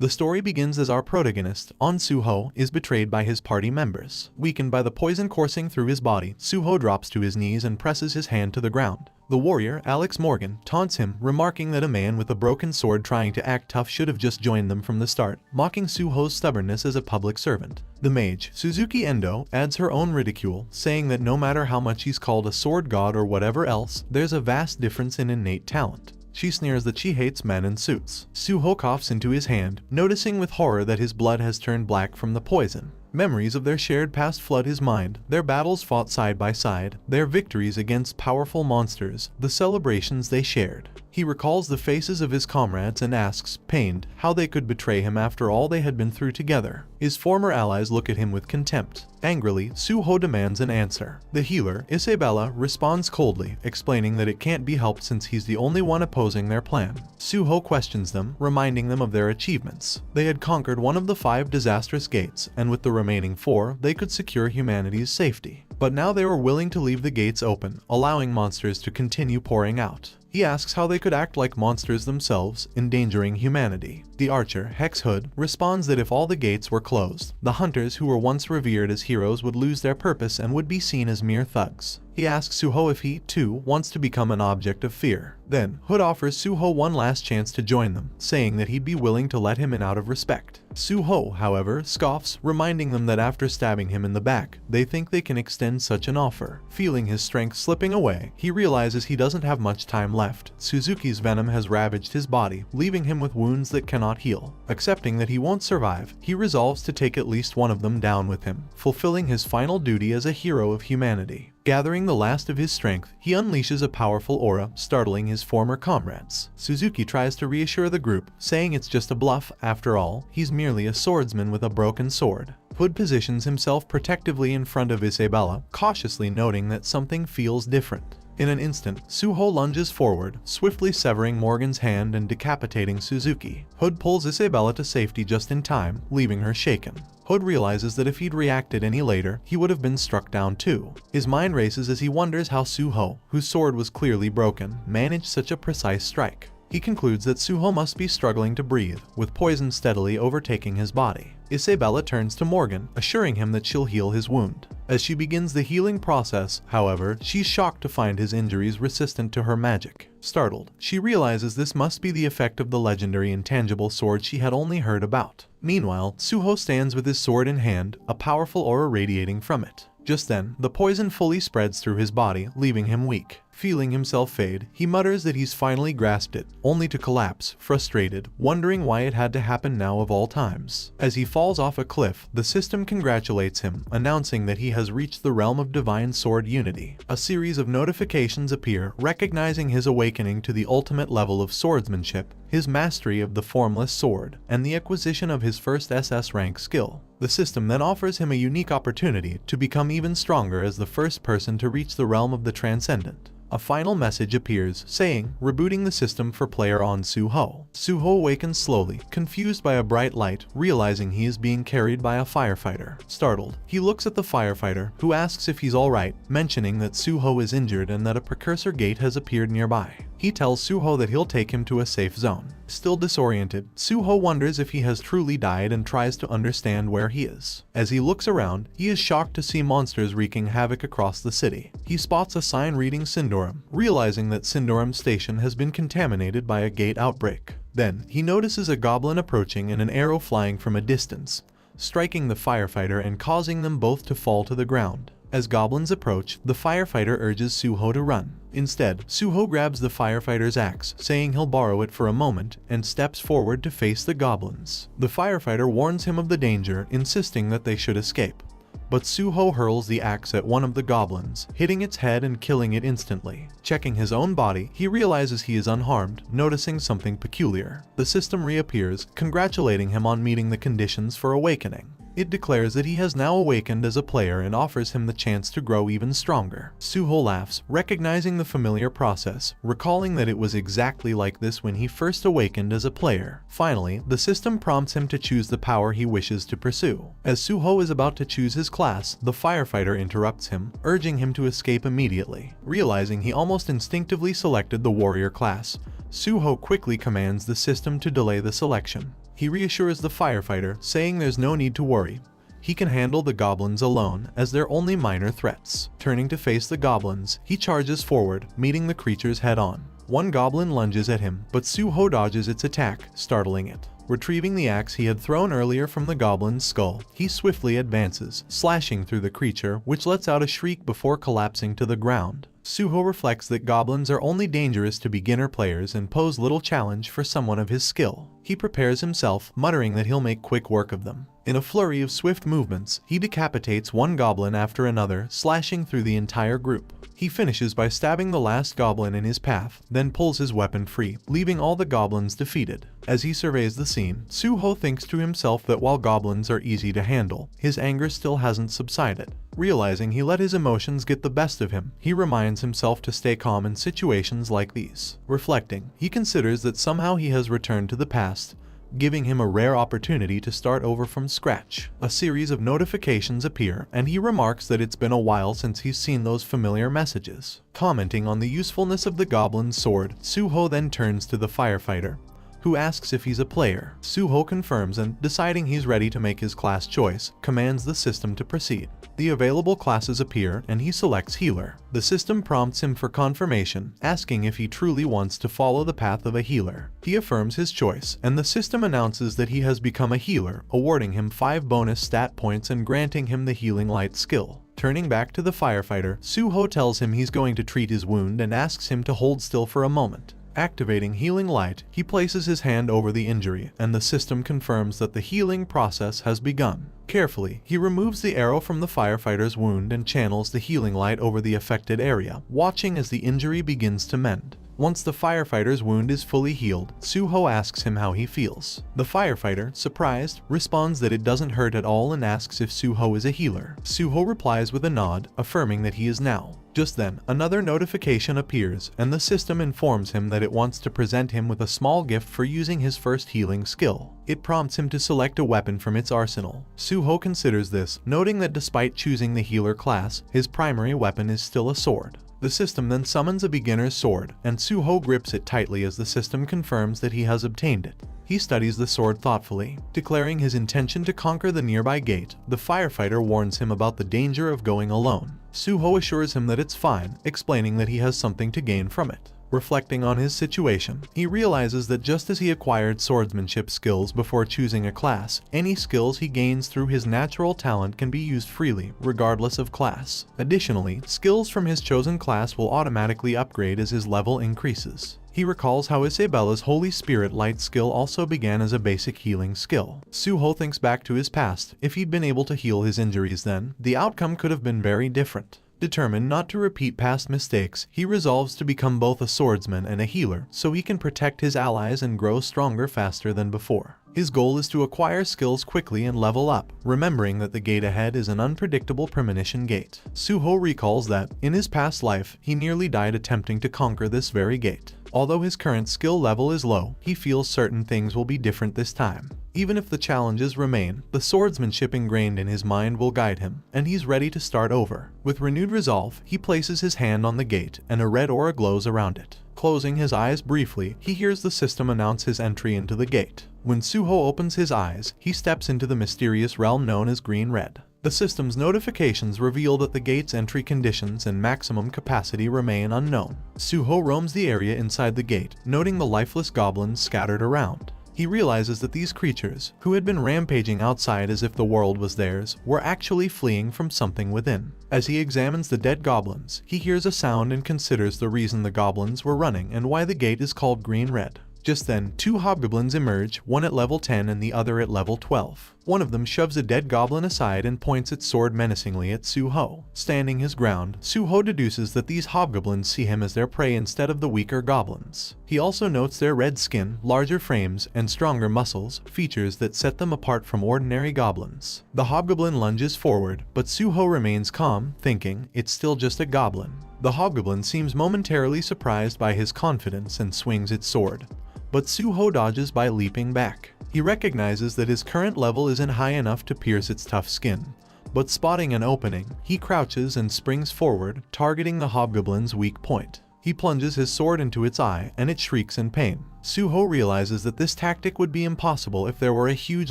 The story begins as our protagonist, Suho, is betrayed by his party members. Weakened by the poison coursing through his body, Suho drops to his knees and presses his hand to the ground. The warrior, Alex Morgan, taunts him, remarking that a man with a broken sword trying to act tough should have just joined them from the start, mocking Suho's stubbornness as a public servant. The mage, Suzuki Endo, adds her own ridicule, saying that no matter how much he's called a sword god or whatever else, there's a vast difference in innate talent. She sneers that she hates men in suits. Suho coughs into his hand, noticing with horror that his blood has turned black from the poison. Memories of their shared past flood his mind, their battles fought side by side, their victories against powerful monsters, the celebrations they shared. He recalls the faces of his comrades and asks, pained, how they could betray him after all they had been through together. His former allies look at him with contempt. Angrily, Suho demands an answer. The healer, Isabella, responds coldly, explaining that it can't be helped since he's the only one opposing their plan. Suho questions them, reminding them of their achievements. They had conquered one of the 5 disastrous gates, and with the remaining 4, they could secure humanity's safety. But now they were willing to leave the gates open, allowing monsters to continue pouring out. He asks how they could act like monsters themselves, endangering humanity. The archer, Hex Hood, responds that if all the gates were closed, the hunters who were once revered as heroes would lose their purpose and would be seen as mere thugs. He asks Suho if he, too, wants to become an object of fear. Then, Hood offers Suho one last chance to join them, saying that he'd be willing to let him in out of respect. Suho, however, scoffs, reminding them that after stabbing him in the back, they think they can extend such an offer. Feeling his strength slipping away, he realizes he doesn't have much time left. Suzuki's venom has ravaged his body, leaving him with wounds that cannot heal. Accepting that he won't survive, he resolves to take at least one of them down with him, fulfilling his final duty as a hero of humanity. Gathering the last of his strength, he unleashes a powerful aura, startling his former comrades. Suzuki tries to reassure the group, saying it's just a bluff, after all, he's merely a swordsman with a broken sword. Hood positions himself protectively in front of Isabella, cautiously noting that something feels different. In an instant, Suho lunges forward, swiftly severing Morgan's hand and decapitating Suzuki. Hood pulls Isabella to safety just in time, leaving her shaken. Hood realizes that if he'd reacted any later, he would have been struck down too. His mind races as he wonders how Suho, whose sword was clearly broken, managed such a precise strike. He concludes that Suho must be struggling to breathe, with poison steadily overtaking his body. Isabella turns to Morgan, assuring him that she'll heal his wound. As she begins the healing process, however, she's shocked to find his injuries resistant to her magic. Startled, she realizes this must be the effect of the legendary intangible sword she had only heard about. Meanwhile, Suho stands with his sword in hand, a powerful aura radiating from it. Just then, the poison fully spreads through his body, leaving him weak. Feeling himself fade, he mutters that he's finally grasped it, only to collapse, frustrated, wondering why it had to happen now of all times. As he falls off a cliff, the system congratulates him, announcing that he has reached the realm of divine sword unity. A series of notifications appear, recognizing his awakening to the ultimate level of swordsmanship, his mastery of the formless sword, and the acquisition of his first SS rank skill. The system then offers him a unique opportunity to become even stronger as the first person to reach the realm of the transcendent. A final message appears, saying, rebooting the system for player Suho. Suho awakens slowly, confused by a bright light, realizing he is being carried by a firefighter. Startled, he looks at the firefighter, who asks if he's alright, mentioning that Suho is injured and that a precursor gate has appeared nearby. He tells Suho that he'll take him to a safe zone. Still disoriented, Suho wonders if he has truly died and tries to understand where he is. As he looks around, he is shocked to see monsters wreaking havoc across the city. He spots a sign reading Sindorum, realizing that Sindorum Station has been contaminated by a gate outbreak. Then, he notices a goblin approaching and an arrow flying from a distance, striking the firefighter and causing them both to fall to the ground. As goblins approach, the firefighter urges Suho to run. Instead, Suho grabs the firefighter's axe, saying he'll borrow it for a moment, and steps forward to face the goblins. The firefighter warns him of the danger, insisting that they should escape. But Suho hurls the axe at one of the goblins, hitting its head and killing it instantly. Checking his own body, he realizes he is unharmed, noticing something peculiar. The system reappears, congratulating him on meeting the conditions for awakening. It declares that he has now awakened as a player and offers him the chance to grow even stronger. Suho laughs, recognizing the familiar process, recalling that it was exactly like this when he first awakened as a player. Finally, the system prompts him to choose the power he wishes to pursue. As Suho is about to choose his class, the firefighter interrupts him, urging him to escape immediately. Realizing he almost instinctively selected the warrior class, Suho quickly commands the system to delay the selection. He reassures the firefighter, saying there's no need to worry. He can handle the goblins alone, as they're only minor threats. Turning to face the goblins, he charges forward, meeting the creatures head-on. One goblin lunges at him, but Suho dodges its attack, startling it. Retrieving the axe he had thrown earlier from the goblin's skull, he swiftly advances, slashing through the creature, which lets out a shriek before collapsing to the ground. Suho reflects that goblins are only dangerous to beginner players and pose little challenge for someone of his skill. He prepares himself, muttering that he'll make quick work of them. In a flurry of swift movements, he decapitates one goblin after another, slashing through the entire group. He finishes by stabbing the last goblin in his path, then pulls his weapon free, leaving all the goblins defeated. As he surveys the scene, Suho thinks to himself that while goblins are easy to handle, his anger still hasn't subsided. Realizing he let his emotions get the best of him, he reminds himself to stay calm in situations like these. Reflecting, he considers that somehow he has returned to the past, giving him a rare opportunity to start over from scratch. A series of notifications appear, and he remarks that it's been a while since he's seen those familiar messages. Commenting on the usefulness of the goblin's sword, Suho then turns to the firefighter, who asks if he's a player. Suho confirms and, deciding he's ready to make his class choice, commands the system to proceed. The available classes appear, and he selects healer. The system prompts him for confirmation, asking if he truly wants to follow the path of a healer. He affirms his choice, and the system announces that he has become a healer, awarding him 5 bonus stat points and granting him the healing light skill. Turning back to the firefighter, Suho tells him he's going to treat his wound and asks him to hold still for a moment. Activating Healing Light, he places his hand over the injury, and the system confirms that the healing process has begun. Carefully, he removes the arrow from the firefighter's wound and channels the healing light over the affected area, watching as the injury begins to mend. Once the firefighter's wound is fully healed, Suho asks him how he feels. The firefighter, surprised, responds that it doesn't hurt at all and asks if Suho is a healer. Suho replies with a nod, affirming that he is now. Just then, another notification appears, and the system informs him that it wants to present him with a small gift for using his first healing skill. It prompts him to select a weapon from its arsenal. Suho considers this, noting that despite choosing the healer class, his primary weapon is still a sword. The system then summons a beginner's sword, and Suho grips it tightly as the system confirms that he has obtained it. He studies the sword thoughtfully. Declaring his intention to conquer the nearby gate, the firefighter warns him about the danger of going alone. Suho assures him that it's fine, explaining that he has something to gain from it. Reflecting on his situation, he realizes that just as he acquired swordsmanship skills before choosing a class, any skills he gains through his natural talent can be used freely, regardless of class. Additionally, skills from his chosen class will automatically upgrade as his level increases. He recalls how Isabella's Holy Spirit Light skill also began as a basic healing skill. Suho thinks back to his past. If he'd been able to heal his injuries then, the outcome could have been very different. Determined not to repeat past mistakes, he resolves to become both a swordsman and a healer, so he can protect his allies and grow stronger faster than before. His goal is to acquire skills quickly and level up, remembering that the gate ahead is an unpredictable premonition gate. Suho recalls that, in his past life, he nearly died attempting to conquer this very gate. Although his current skill level is low, he feels certain things will be different this time. Even if the challenges remain, the swordsmanship ingrained in his mind will guide him, and he's ready to start over. With renewed resolve, he places his hand on the gate, and a red aura glows around it. Closing his eyes briefly, he hears the system announce his entry into the gate. When Suho opens his eyes, he steps into the mysterious realm known as Green-Red. The system's notifications reveal that the gate's entry conditions and maximum capacity remain unknown. Suho roams the area inside the gate, noting the lifeless goblins scattered around. He realizes that these creatures, who had been rampaging outside as if the world was theirs, were actually fleeing from something within. As he examines the dead goblins, he hears a sound and considers the reason the goblins were running and why the gate is called Green-Red. Just then, 2 hobgoblins emerge, one at level 10 and the other at level 12. One of them shoves a dead goblin aside and points its sword menacingly at Suho. Standing his ground, Suho deduces that these hobgoblins see him as their prey instead of the weaker goblins. He also notes their red skin, larger frames, and stronger muscles, features that set them apart from ordinary goblins. The hobgoblin lunges forward, but Suho remains calm, thinking, it's still just a goblin. The hobgoblin seems momentarily surprised by his confidence and swings its sword, but Suho dodges by leaping back. He recognizes that his current level isn't high enough to pierce its tough skin, but spotting an opening, he crouches and springs forward, targeting the hobgoblin's weak point. He plunges his sword into its eye and it shrieks in pain. Suho realizes that this tactic would be impossible if there were a huge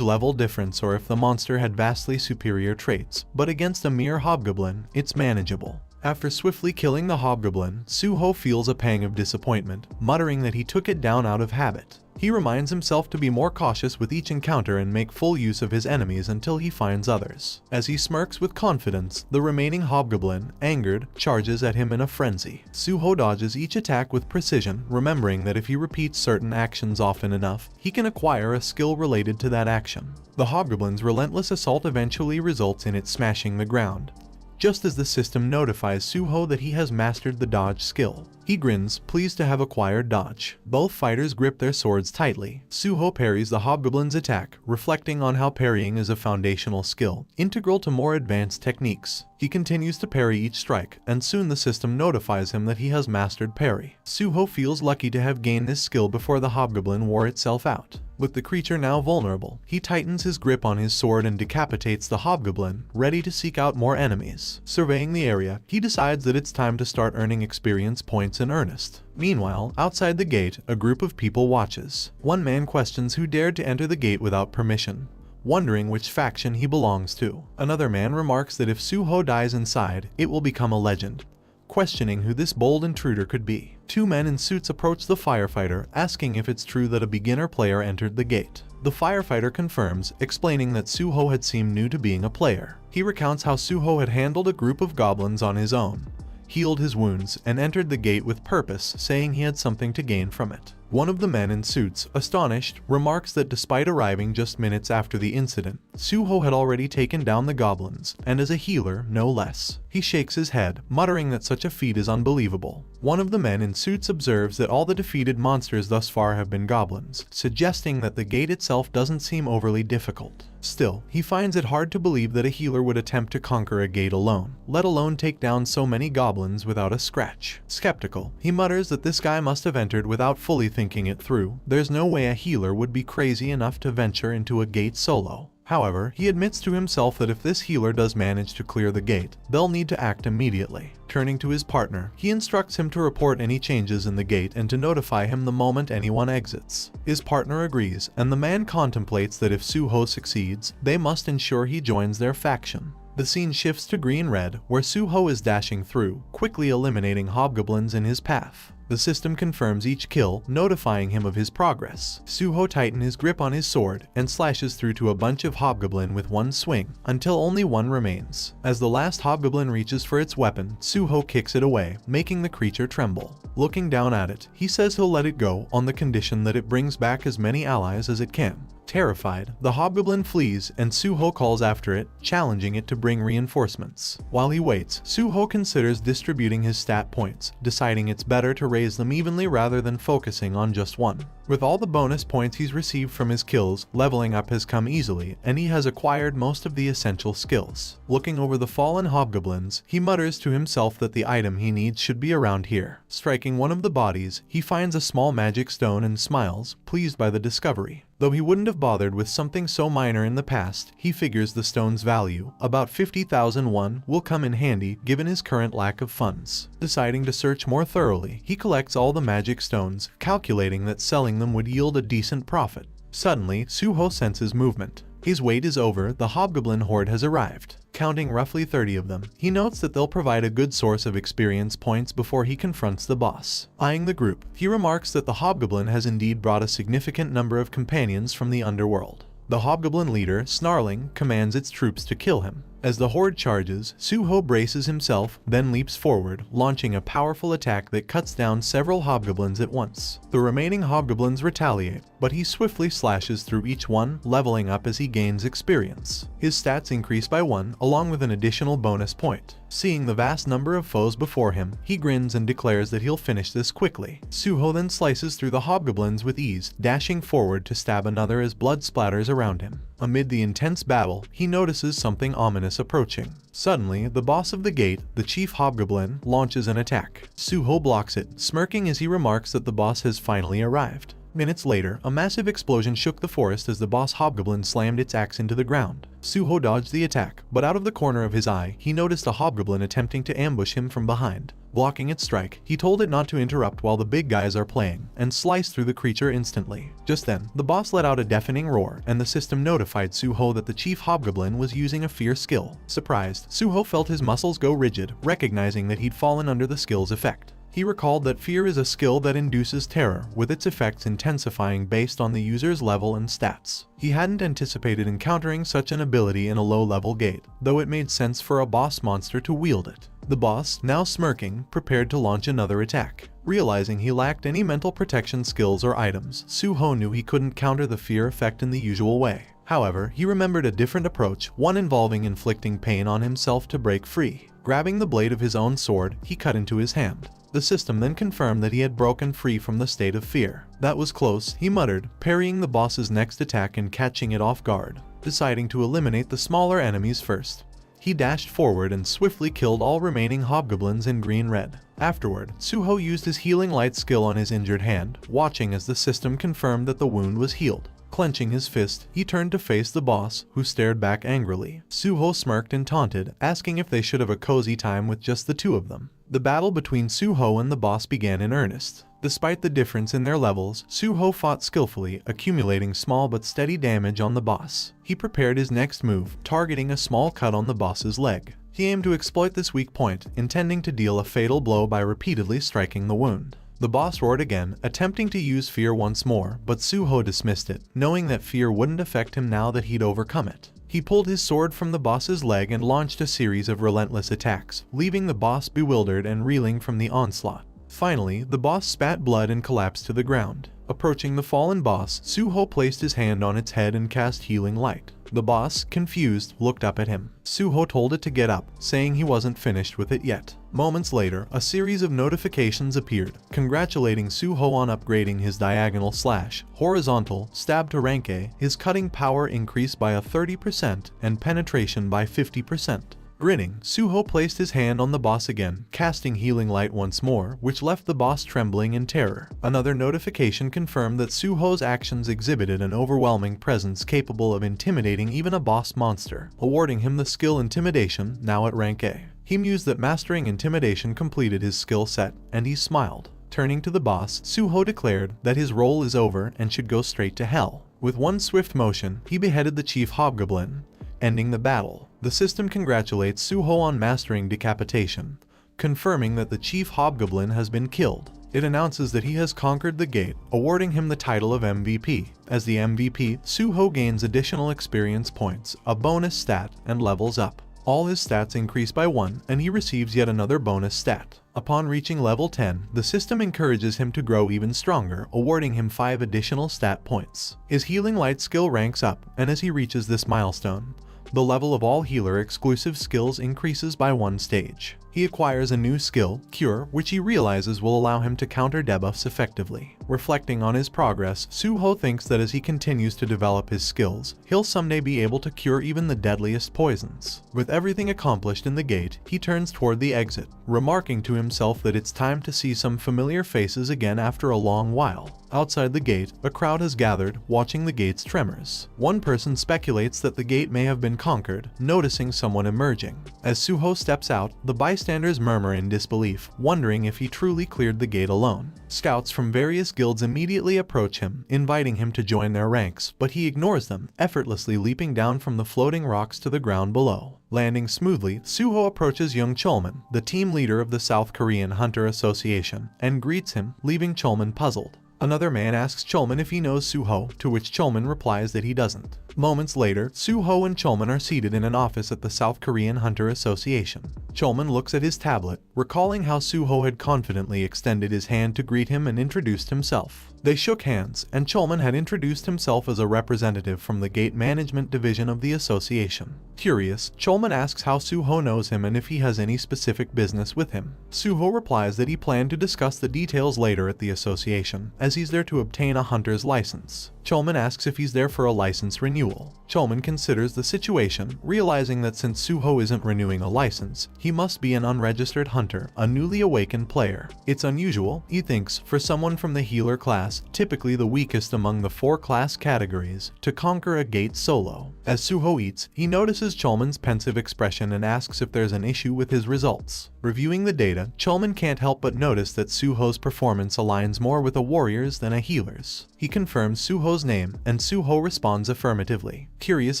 level difference or if the monster had vastly superior traits, but against a mere hobgoblin, it's manageable. After swiftly killing the hobgoblin, Suho feels a pang of disappointment, muttering that he took it down out of habit. He reminds himself to be more cautious with each encounter and make full use of his enemies until he finds others. As he smirks with confidence, the remaining hobgoblin, angered, charges at him in a frenzy. Suho dodges each attack with precision, remembering that if he repeats certain actions often enough, he can acquire a skill related to that action. The hobgoblin's relentless assault eventually results in it smashing the ground, just as the system notifies Suho that he has mastered the dodge skill. He grins, pleased to have acquired dodge. Both fighters grip their swords tightly. Suho parries the hobgoblin's attack, reflecting on how parrying is a foundational skill, integral to more advanced techniques. He continues to parry each strike, and soon the system notifies him that he has mastered parry. Suho feels lucky to have gained this skill before the hobgoblin wore itself out. With the creature now vulnerable, he tightens his grip on his sword and decapitates the hobgoblin, ready to seek out more enemies. Surveying the area, he decides that it's time to start earning experience points in earnest. Meanwhile, outside the gate, a group of people watches. One man questions who dared to enter the gate without permission, wondering which faction he belongs to. Another man remarks that if Suho dies inside, it will become a legend, questioning who this bold intruder could be. Two men in suits approach the firefighter, asking if it's true that a beginner player entered the gate. The firefighter confirms, explaining that Suho had seemed new to being a player. He recounts how Suho had handled a group of goblins on his own, healed his wounds, and entered the gate with purpose, saying he had something to gain from it. One of the men in suits, astonished, remarks that despite arriving just minutes after the incident, Suho had already taken down the goblins, and as a healer, no less. He shakes his head, muttering that such a feat is unbelievable. One of the men in suits observes that all the defeated monsters thus far have been goblins, suggesting that the gate itself doesn't seem overly difficult. Still, he finds it hard to believe that a healer would attempt to conquer a gate alone, let alone take down so many goblins without a scratch. Skeptical, he mutters that this guy must have entered without fully thinking it through. There's no way a healer would be crazy enough to venture into a gate solo. However, he admits to himself that if this healer does manage to clear the gate, they'll need to act immediately. Turning to his partner, he instructs him to report any changes in the gate and to notify him the moment anyone exits. His partner agrees, and the man contemplates that if Suho succeeds, they must ensure he joins their faction. The scene shifts to green-red, where Suho is dashing through, quickly eliminating hobgoblins in his path. The system confirms each kill, notifying him of his progress. Suho tightens his grip on his sword and slashes through to a bunch of hobgoblin with one swing, until only one remains. As the last hobgoblin reaches for its weapon, Suho kicks it away, making the creature tremble. Looking down at it, he says he'll let it go on the condition that it brings back as many allies as it can. Terrified, the hobgoblin flees and Suho calls after it, challenging it to bring reinforcements. While he waits, Suho considers distributing his stat points, deciding it's better to raise them evenly rather than focusing on just one. With all the bonus points he's received from his kills, leveling up has come easily, and he has acquired most of the essential skills. Looking over the fallen hobgoblins, he mutters to himself that the item he needs should be around here. Striking one of the bodies, he finds a small magic stone and smiles, pleased by the discovery. Though he wouldn't have bothered with something so minor in the past, he figures the stone's value, about 50,000 won, will come in handy given his current lack of funds. Deciding to search more thoroughly, he collects all the magic stones, calculating that selling them would yield a decent profit. Suddenly, Suho senses movement. His wait is over, the hobgoblin horde has arrived. Counting roughly 30 of them, he notes that they'll provide a good source of experience points before he confronts the boss. Eyeing the group, he remarks that the hobgoblin has indeed brought a significant number of companions from the underworld. The hobgoblin leader, snarling, commands its troops to kill him. As the horde charges, Suho braces himself, then leaps forward, launching a powerful attack that cuts down several hobgoblins at once. The remaining hobgoblins retaliate, but he swiftly slashes through each one, leveling up as he gains experience. His stats increase by 1, along with an additional bonus point. Seeing the vast number of foes before him, he grins and declares that he'll finish this quickly. Suho then slices through the hobgoblins with ease, dashing forward to stab another as blood splatters around him. Amid the intense battle, he notices something ominous approaching. Suddenly, the boss of the gate, the chief hobgoblin, launches an attack. Suho blocks it, smirking as he remarks that the boss has finally arrived. Minutes later, a massive explosion shook the forest as the boss hobgoblin slammed its axe into the ground. Suho dodged the attack, but out of the corner of his eye, he noticed a hobgoblin attempting to ambush him from behind. Blocking its strike, he told it not to interrupt while the big guys are playing, and sliced through the creature instantly. Just then, the boss let out a deafening roar, and the system notified Suho that the chief hobgoblin was using a fear skill. Surprised, Suho felt his muscles go rigid, recognizing that he'd fallen under the skill's effect. He recalled that fear is a skill that induces terror, with its effects intensifying based on the user's level and stats. He hadn't anticipated encountering such an ability in a low-level gate, though it made sense for a boss monster to wield it. The boss, now smirking, prepared to launch another attack. Realizing he lacked any mental protection skills or items, Suho knew he couldn't counter the fear effect in the usual way. However, he remembered a different approach, one involving inflicting pain on himself to break free. Grabbing the blade of his own sword, he cut into his hand. The system then confirmed that he had broken free from the state of fear. That was close, he muttered, parrying the boss's next attack and catching it off guard. Deciding to eliminate the smaller enemies first, he dashed forward and swiftly killed all remaining hobgoblins in green-red. Afterward, Suho used his healing light skill on his injured hand, watching as the system confirmed that the wound was healed. Clenching his fist, he turned to face the boss, who stared back angrily. Suho smirked and taunted, asking if they should have a cozy time with just the two of them. The battle between Suho and the boss began in earnest. Despite the difference in their levels, Suho fought skillfully, accumulating small but steady damage on the boss. He prepared his next move, targeting a small cut on the boss's leg. He aimed to exploit this weak point, intending to deal a fatal blow by repeatedly striking the wound. The boss roared again, attempting to use fear once more, but Suho dismissed it, knowing that fear wouldn't affect him now that he'd overcome it. He pulled his sword from the boss's leg and launched a series of relentless attacks, leaving the boss bewildered and reeling from the onslaught. Finally, the boss spat blood and collapsed to the ground. Approaching the fallen boss, Suho placed his hand on its head and cast healing light. The boss, confused, looked up at him. Suho told it to get up, saying he wasn't finished with it yet. Moments later, a series of notifications appeared, congratulating Suho on upgrading his diagonal / horizontal stab to rank A, his cutting power increased by a 30% and penetration by 50%. Grinning, Suho placed his hand on the boss again, casting healing light once more, which left the boss trembling in terror. Another notification confirmed that Suho's actions exhibited an overwhelming presence capable of intimidating even a boss monster, awarding him the skill Intimidation, now at rank A. He mused that mastering Intimidation completed his skill set, and he smiled. Turning to the boss, Suho declared that his role is over and should go straight to hell. With one swift motion, he beheaded the chief hobgoblin, ending the battle. The system congratulates Suho on mastering decapitation, confirming that the chief hobgoblin has been killed. It announces that he has conquered the gate, awarding him the title of MVP. As the MVP, Suho gains additional experience points, a bonus stat, and levels up. All his stats increase by 1, and he receives yet another bonus stat. Upon reaching level 10, the system encourages him to grow even stronger, awarding him 5 additional stat points. His healing light skill ranks up, and as he reaches this milestone, the level of all healer exclusive skills increases by 1 stage. He acquires a new skill, Cure, which he realizes will allow him to counter debuffs effectively. Reflecting on his progress, Suho thinks that as he continues to develop his skills, he'll someday be able to cure even the deadliest poisons. With everything accomplished in the gate, he turns toward the exit, remarking to himself that it's time to see some familiar faces again after a long while. Outside the gate, a crowd has gathered, watching the gate's tremors. One person speculates that the gate may have been conquered, noticing someone emerging. As Suho steps out, the bystanders murmur in disbelief, wondering if he truly cleared the gate alone. Scouts from various guilds immediately approach him, inviting him to join their ranks, but he ignores them, effortlessly leaping down from the floating rocks to the ground below. Landing smoothly, Suho approaches young Cholman, the team leader of the South Korean Hunter Association, and greets him, leaving Cholman puzzled. Another man asks Cholman if he knows Suho, to which Cholman replies that he doesn't. Moments later, Suho and Cholman are seated in an office at the South Korean Hunter Association. Cholman looks at his tablet, recalling how Suho had confidently extended his hand to greet him and introduced himself. They shook hands, and Cholman had introduced himself as a representative from the Gate Management Division of the association. Curious, Cholman asks how Suho knows him and if he has any specific business with him. Suho replies that he planned to discuss the details later at the association, as he's there to obtain a hunter's license. Cholman asks if he's there for a license renewal. Cholman considers the situation, realizing that since Suho isn't renewing a license, he must be an unregistered hunter, a newly awakened player. It's unusual, he thinks, for someone from the healer class, typically the weakest among the 4 class categories, to conquer a gate solo. As Suho eats, he notices Cholman's pensive expression and asks if there's an issue with his results. Reviewing the data, Cholman can't help but notice that Suho's performance aligns more with a warrior's than a healer's. He confirms Suho's name, and Suho responds affirmatively. Curious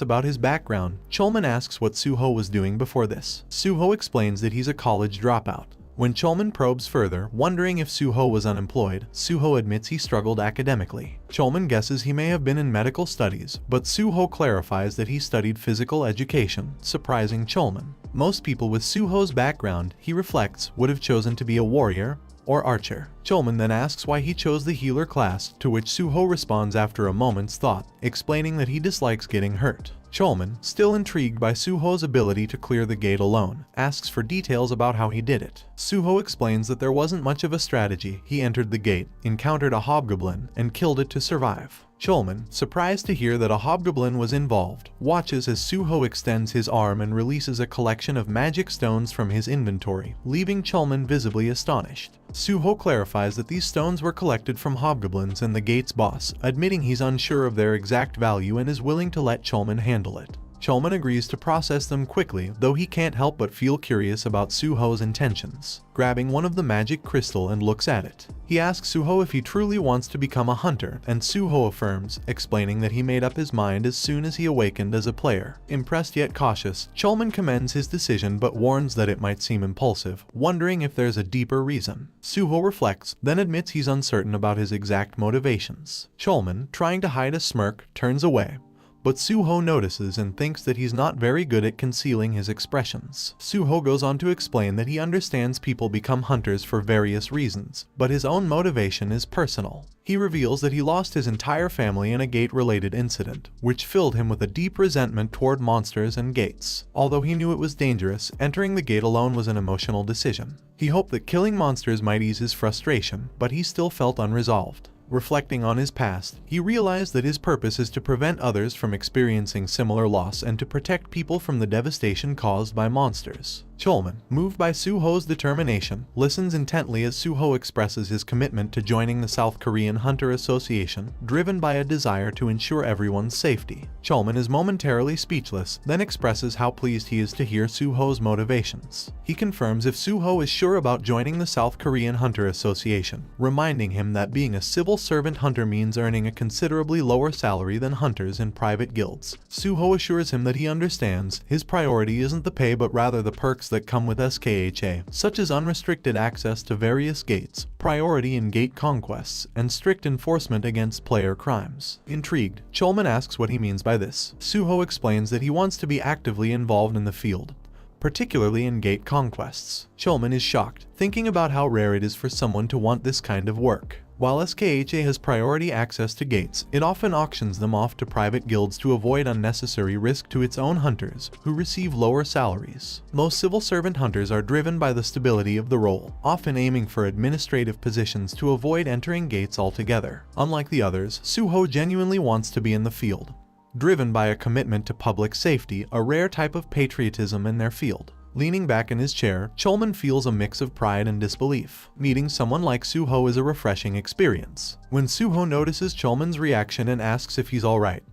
about his background, Cholman asks what Suho was doing before this. Suho explains that he's a college dropout. When Cholman probes further, wondering if Suho was unemployed, Suho admits he struggled academically. Cholman guesses he may have been in medical studies, but Suho clarifies that he studied physical education, surprising Cholman. Most people with Suho's background, he reflects, would have chosen to be a warrior or archer. Cholman then asks why he chose the healer class, to which Suho responds after a moment's thought, explaining that he dislikes getting hurt. Cholman, still intrigued by Suho's ability to clear the gate alone, asks for details about how he did it. Suho explains that there wasn't much of a strategy. He entered the gate, encountered a hobgoblin, and killed it to survive. Cholman, surprised to hear that a hobgoblin was involved, watches as Suho extends his arm and releases a collection of magic stones from his inventory, leaving Cholman visibly astonished. Suho clarifies that these stones were collected from hobgoblins and the gate's boss, admitting he's unsure of their exact value and is willing to let Cholman handle it. Cholman agrees to process them quickly, though he can't help but feel curious about Suho's intentions. Grabbing one of the magic crystal and looks at it. He asks Suho if he truly wants to become a hunter, and Suho affirms, explaining that he made up his mind as soon as he awakened as a player. Impressed yet cautious, Cholman commends his decision but warns that it might seem impulsive, wondering if there's a deeper reason. Suho reflects, then admits he's uncertain about his exact motivations. Cholman, trying to hide a smirk, turns away. But Suho notices and thinks that he's not very good at concealing his expressions. Suho goes on to explain that he understands people become hunters for various reasons, but his own motivation is personal. He reveals that he lost his entire family in a gate-related incident, which filled him with a deep resentment toward monsters and gates. Although he knew it was dangerous, entering the gate alone was an emotional decision. He hoped that killing monsters might ease his frustration, but he still felt unresolved. Reflecting on his past, he realized that his purpose is to prevent others from experiencing similar loss and to protect people from the devastation caused by monsters. Cholman, moved by Suho's determination, listens intently as Suho expresses his commitment to joining the South Korean Hunter Association, driven by a desire to ensure everyone's safety. Cholman is momentarily speechless, then expresses how pleased he is to hear Suho's motivations. He confirms if Suho is sure about joining the South Korean Hunter Association, reminding him that being a civil servant hunter means earning a considerably lower salary than hunters in private guilds. Suho assures him that he understands his priority isn't the pay but rather the perks that come with SKHA, such as unrestricted access to various gates, priority in gate conquests, and strict enforcement against player crimes. Intrigued, Cholman asks what he means by this. Suho explains that he wants to be actively involved in the field, particularly in gate conquests. Cholman is shocked, thinking about how rare it is for someone to want this kind of work. While SKHA has priority access to gates, it often auctions them off to private guilds to avoid unnecessary risk to its own hunters, who receive lower salaries. Most civil servant hunters are driven by the stability of the role, often aiming for administrative positions to avoid entering gates altogether. Unlike the others, Suho genuinely wants to be in the field, driven by a commitment to public safety, a rare type of patriotism in their field. Leaning back in his chair, Cholman feels a mix of pride and disbelief. Meeting someone like Suho is a refreshing experience. When Suho notices Cholman's reaction and asks if he's alright,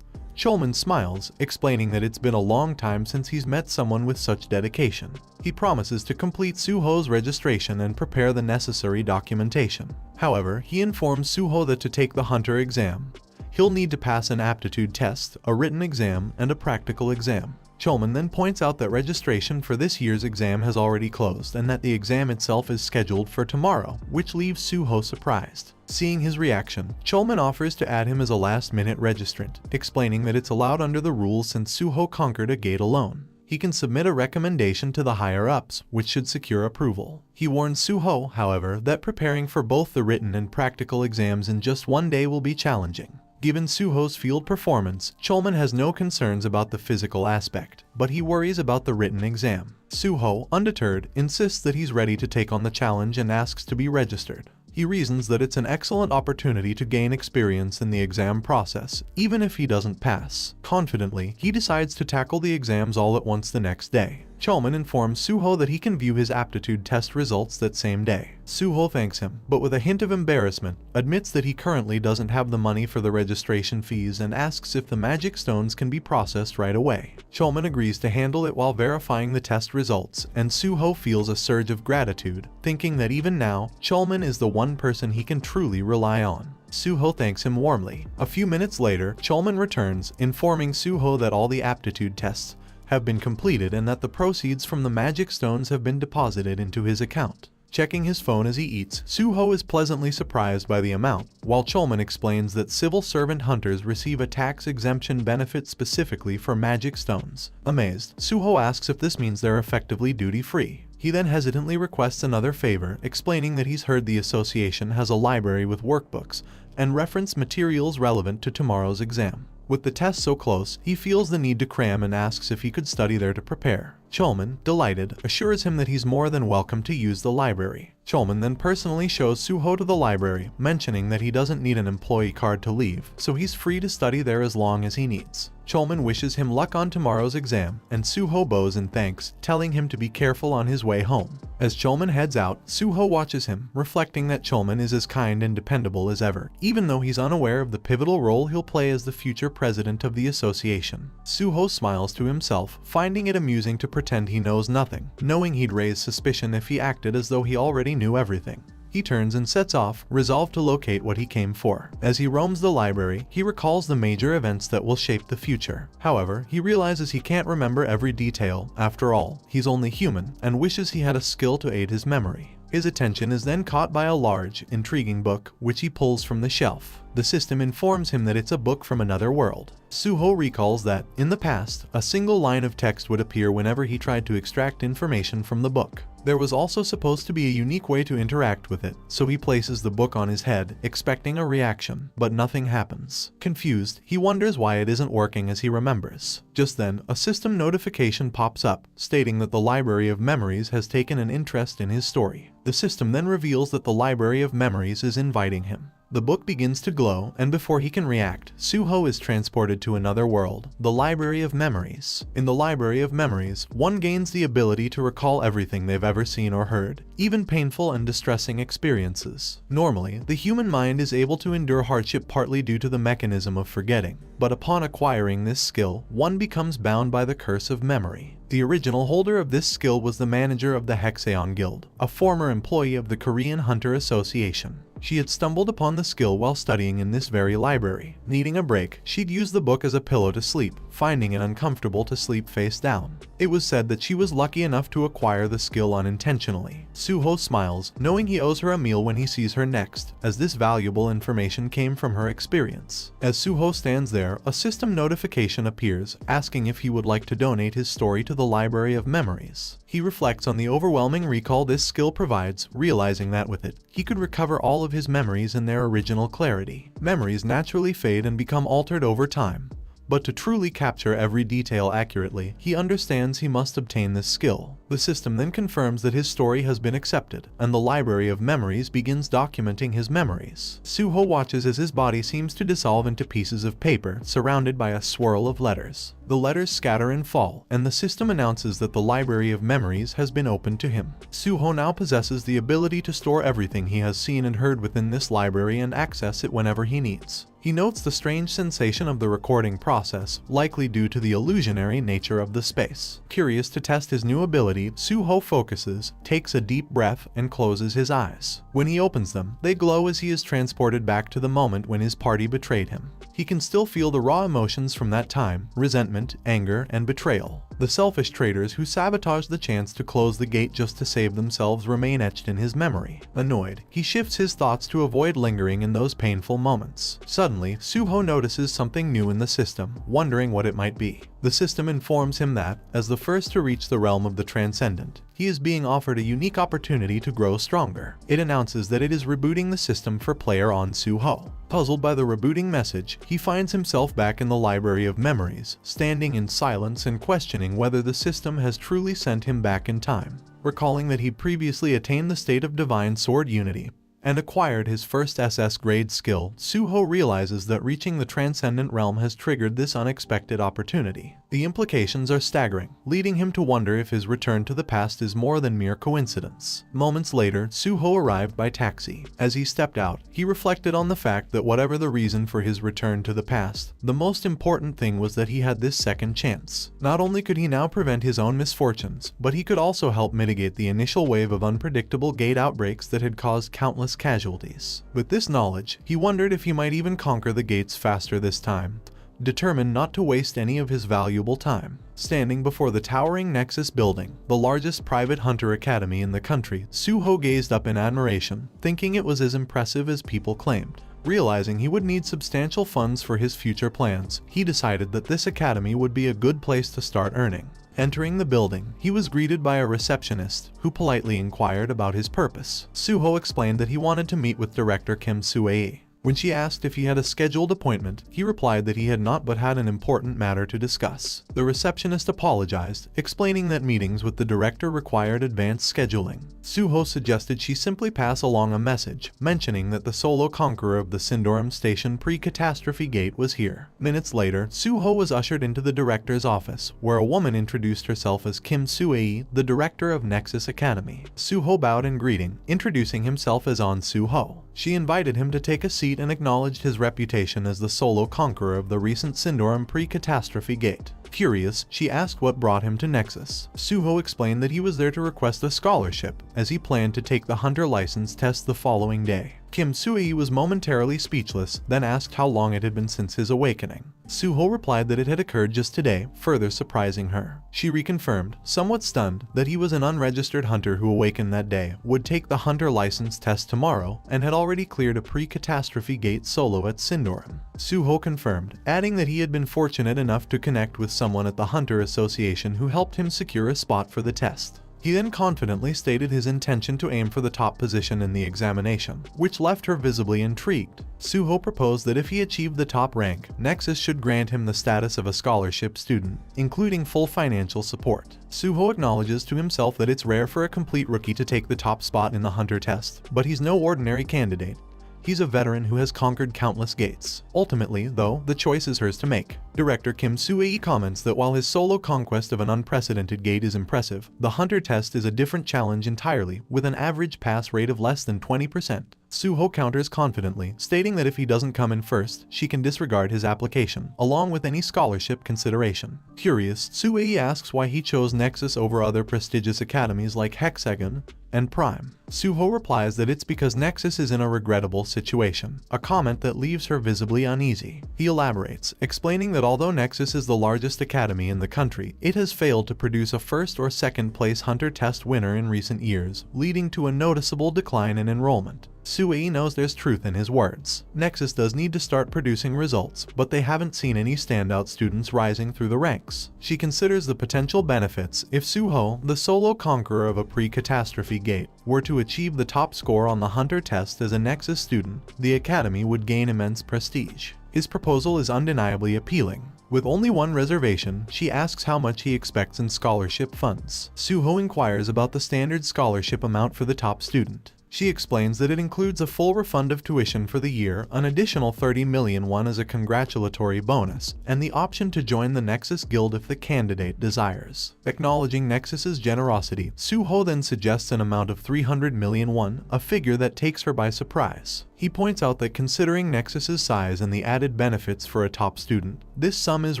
Cholman smiles, explaining that it's been a long time since he's met someone with such dedication. He promises to complete Suho's registration and prepare the necessary documentation. However, he informs Suho that to take the hunter exam, he'll need to pass an aptitude test, a written exam, and a practical exam. Cholman then points out that registration for this year's exam has already closed and that the exam itself is scheduled for tomorrow, which leaves Suho surprised. Seeing his reaction, Cholman offers to add him as a last-minute registrant, explaining that it's allowed under the rules since Suho conquered a gate alone. He can submit a recommendation to the higher-ups, which should secure approval. He warns Suho, however, that preparing for both the written and practical exams in just one day will be challenging. Given Suho's field performance, Cholman has no concerns about the physical aspect, but he worries about the written exam. Suho, undeterred, insists that he's ready to take on the challenge and asks to be registered. He reasons that it's an excellent opportunity to gain experience in the exam process, even if he doesn't pass. Confidently, he decides to tackle the exams all at once the next day. Cholman informs Suho that he can view his aptitude test results that same day. Suho thanks him, but with a hint of embarrassment, admits that he currently doesn't have the money for the registration fees and asks if the magic stones can be processed right away. Cholman agrees to handle it while verifying the test results, and Suho feels a surge of gratitude, thinking that even now, Cholman is the one person he can truly rely on. Suho thanks him warmly. A few minutes later, Cholman returns, informing Suho that all the aptitude tests have been completed and that the proceeds from the magic stones have been deposited into his account. Checking his phone as he eats, Suho is pleasantly surprised by the amount, while Cholman explains that civil servant hunters receive a tax exemption benefit specifically for magic stones. Amazed, Suho asks if this means they're effectively duty-free. He then hesitantly requests another favor, explaining that he's heard the association has a library with workbooks and reference materials relevant to tomorrow's exam. With the test so close, he feels the need to cram and asks if he could study there to prepare. Cholman, delighted, assures him that he's more than welcome to use the library. Cholman then personally shows Suho to the library, mentioning that he doesn't need an employee card to leave, so he's free to study there as long as he needs. Cholman wishes him luck on tomorrow's exam, and Suho bows in thanks, telling him to be careful on his way home. As Cholman heads out, Suho watches him, reflecting that Cholman is as kind and dependable as ever, even though he's unaware of the pivotal role he'll play as the future president of the association. Suho smiles to himself, finding it amusing to pretend he knows nothing, knowing he'd raise suspicion if he acted as though he already knew everything. He turns and sets off, resolved to locate what he came for. As he roams the library, he recalls the major events that will shape the future. However, he realizes he can't remember every detail. After all, he's only human, and wishes he had a skill to aid his memory. His attention is then caught by a large, intriguing book, which he pulls from the shelf. The system informs him that it's a book from another world. Suho recalls that, in the past, a single line of text would appear whenever he tried to extract information from the book. There was also supposed to be a unique way to interact with it, so he places the book on his head, expecting a reaction, but nothing happens. Confused, he wonders why it isn't working as he remembers. Just then, a system notification pops up, stating that the Library of Memories has taken an interest in his story. The system then reveals that the Library of Memories is inviting him. The book begins to glow, and before he can react, Suho is transported to another world, the Library of Memories. In the Library of Memories, one gains the ability to recall everything they've ever seen or heard, even painful and distressing experiences. Normally, the human mind is able to endure hardship partly due to the mechanism of forgetting, but upon acquiring this skill, one becomes bound by the curse of memory. The original holder of this skill was the manager of the Hexaeon Guild, a former employee of the Korean Hunter Association. She had stumbled upon the skill while studying in this very library. Needing a break, she'd used the book as a pillow to sleep, finding it uncomfortable to sleep face down. It was said that she was lucky enough to acquire the skill unintentionally. Suho smiles, knowing he owes her a meal when he sees her next, as this valuable information came from her experience. As Suho stands there, a system notification appears, asking if he would like to donate his story to the Library of Memories. He reflects on the overwhelming recall this skill provides, realizing that with it, he could recover all of his memories in their original clarity. Memories naturally fade and become altered over time, but to truly capture every detail accurately, he understands he must obtain this skill. The system then confirms that his story has been accepted, and the Library of Memories begins documenting his memories. Suho watches as his body seems to dissolve into pieces of paper, surrounded by a swirl of letters. The letters scatter and fall, and the system announces that the Library of Memories has been opened to him. Suho now possesses the ability to store everything he has seen and heard within this library and access it whenever he needs. He notes the strange sensation of the recording process, likely due to the illusionary nature of the space. Curious to test his new ability, Suho focuses, takes a deep breath, and closes his eyes. When he opens them, they glow as he is transported back to the moment when his party betrayed him. He can still feel the raw emotions from that time: resentment, anger, and betrayal. The selfish traitors who sabotaged the chance to close the gate just to save themselves remain etched in his memory. Annoyed, he shifts his thoughts to avoid lingering in those painful moments. Suddenly, Suho notices something new in the system, wondering what it might be. The system informs him that, as the first to reach the realm of the transcendent, he is being offered a unique opportunity to grow stronger. It announces that it is rebooting the system for player on Suho. Puzzled by the rebooting message, he finds himself back in the Library of Memories, standing in silence and questioning whether the system has truly sent him back in time. Recalling that he previously attained the state of divine sword unity, and acquired his first SS grade skill, Suho realizes that reaching the transcendent realm has triggered this unexpected opportunity. The implications are staggering, leading him to wonder if his return to the past is more than mere coincidence. Moments later, Suho arrived by taxi. As he stepped out, he reflected on the fact that whatever the reason for his return to the past, the most important thing was that he had this second chance. Not only could he now prevent his own misfortunes, but he could also help mitigate the initial wave of unpredictable gate outbreaks that had caused countless casualties. With this knowledge, he wondered if he might even conquer the gates faster this time, determined not to waste any of his valuable time. Standing before the towering Nexus building, the largest private hunter academy in the country, Suho gazed up in admiration, thinking it was as impressive as people claimed. Realizing he would need substantial funds for his future plans, he decided that this academy would be a good place to start earning. Entering the building, he was greeted by a receptionist, who politely inquired about his purpose. Suho explained that he wanted to meet with Director Kim Sue. When she asked if he had a scheduled appointment, he replied that he had not but had an important matter to discuss. The receptionist apologized, explaining that meetings with the director required advanced scheduling. Suho suggested she simply pass along a message, mentioning that the solo conqueror of the Sindorum Station pre-catastrophe gate was here. Minutes later, Suho was ushered into the director's office, where a woman introduced herself as Kim Sue, the director of Nexus Academy. Suho bowed in greeting, introducing himself as On Suho. She invited him to take a seat and acknowledged his reputation as the solo conqueror of the recent Sindorum pre-catastrophe gate. Curious, she asked what brought him to Nexus. Suho explained that he was there to request a scholarship, as he planned to take the hunter license test the following day. Kim Sui was momentarily speechless, then asked how long it had been since his awakening. Suho replied that it had occurred just today, further surprising her. She reconfirmed, somewhat stunned, that he was an unregistered hunter who awakened that day, would take the hunter license test tomorrow, and had already cleared a pre-catastrophe gate solo at Sindorum. Suho confirmed, adding that he had been fortunate enough to connect with someone at the Hunter Association who helped him secure a spot for the test. He then confidently stated his intention to aim for the top position in the examination, which left her visibly intrigued. Suho proposed that if he achieved the top rank, Nexus should grant him the status of a scholarship student, including full financial support. Suho acknowledges to himself that it's rare for a complete rookie to take the top spot in the Hunter test, but he's no ordinary candidate. He's a veteran who has conquered countless gates. Ultimately, though, the choice is hers to make. Director Kim Sue comments that while his solo conquest of an unprecedented gate is impressive, the Hunter test is a different challenge entirely, with an average pass rate of less than 20%. Suho counters confidently, stating that if he doesn't come in first, she can disregard his application, along with any scholarship consideration. Curious, Sue asks why he chose Nexus over other prestigious academies like Hexagon and Prime. Suho replies that it's because Nexus is in a regrettable situation, a comment that leaves her visibly uneasy. He elaborates, explaining that although Nexus is the largest academy in the country, it has failed to produce a first or second place Hunter test winner in recent years, leading to a noticeable decline in enrollment. Sue knows there's truth in his words. Nexus does need to start producing results, but they haven't seen any standout students rising through the ranks. She considers the potential benefits if Suho, the solo conqueror of a pre-catastrophe gate, were to achieve the top score on the Hunter test as a Nexus student. The academy would gain immense prestige. His proposal is undeniably appealing. With only one reservation, she asks how much he expects in scholarship funds. Suho inquires about the standard scholarship amount for the top student. She explains that it includes a full refund of tuition for the year, an additional 30 million won as a congratulatory bonus, and the option to join the Nexus Guild if the candidate desires. Acknowledging Nexus's generosity, Suho then suggests an amount of 300 million won, a figure that takes her by surprise. He points out that considering Nexus's size and the added benefits for a top student, this sum is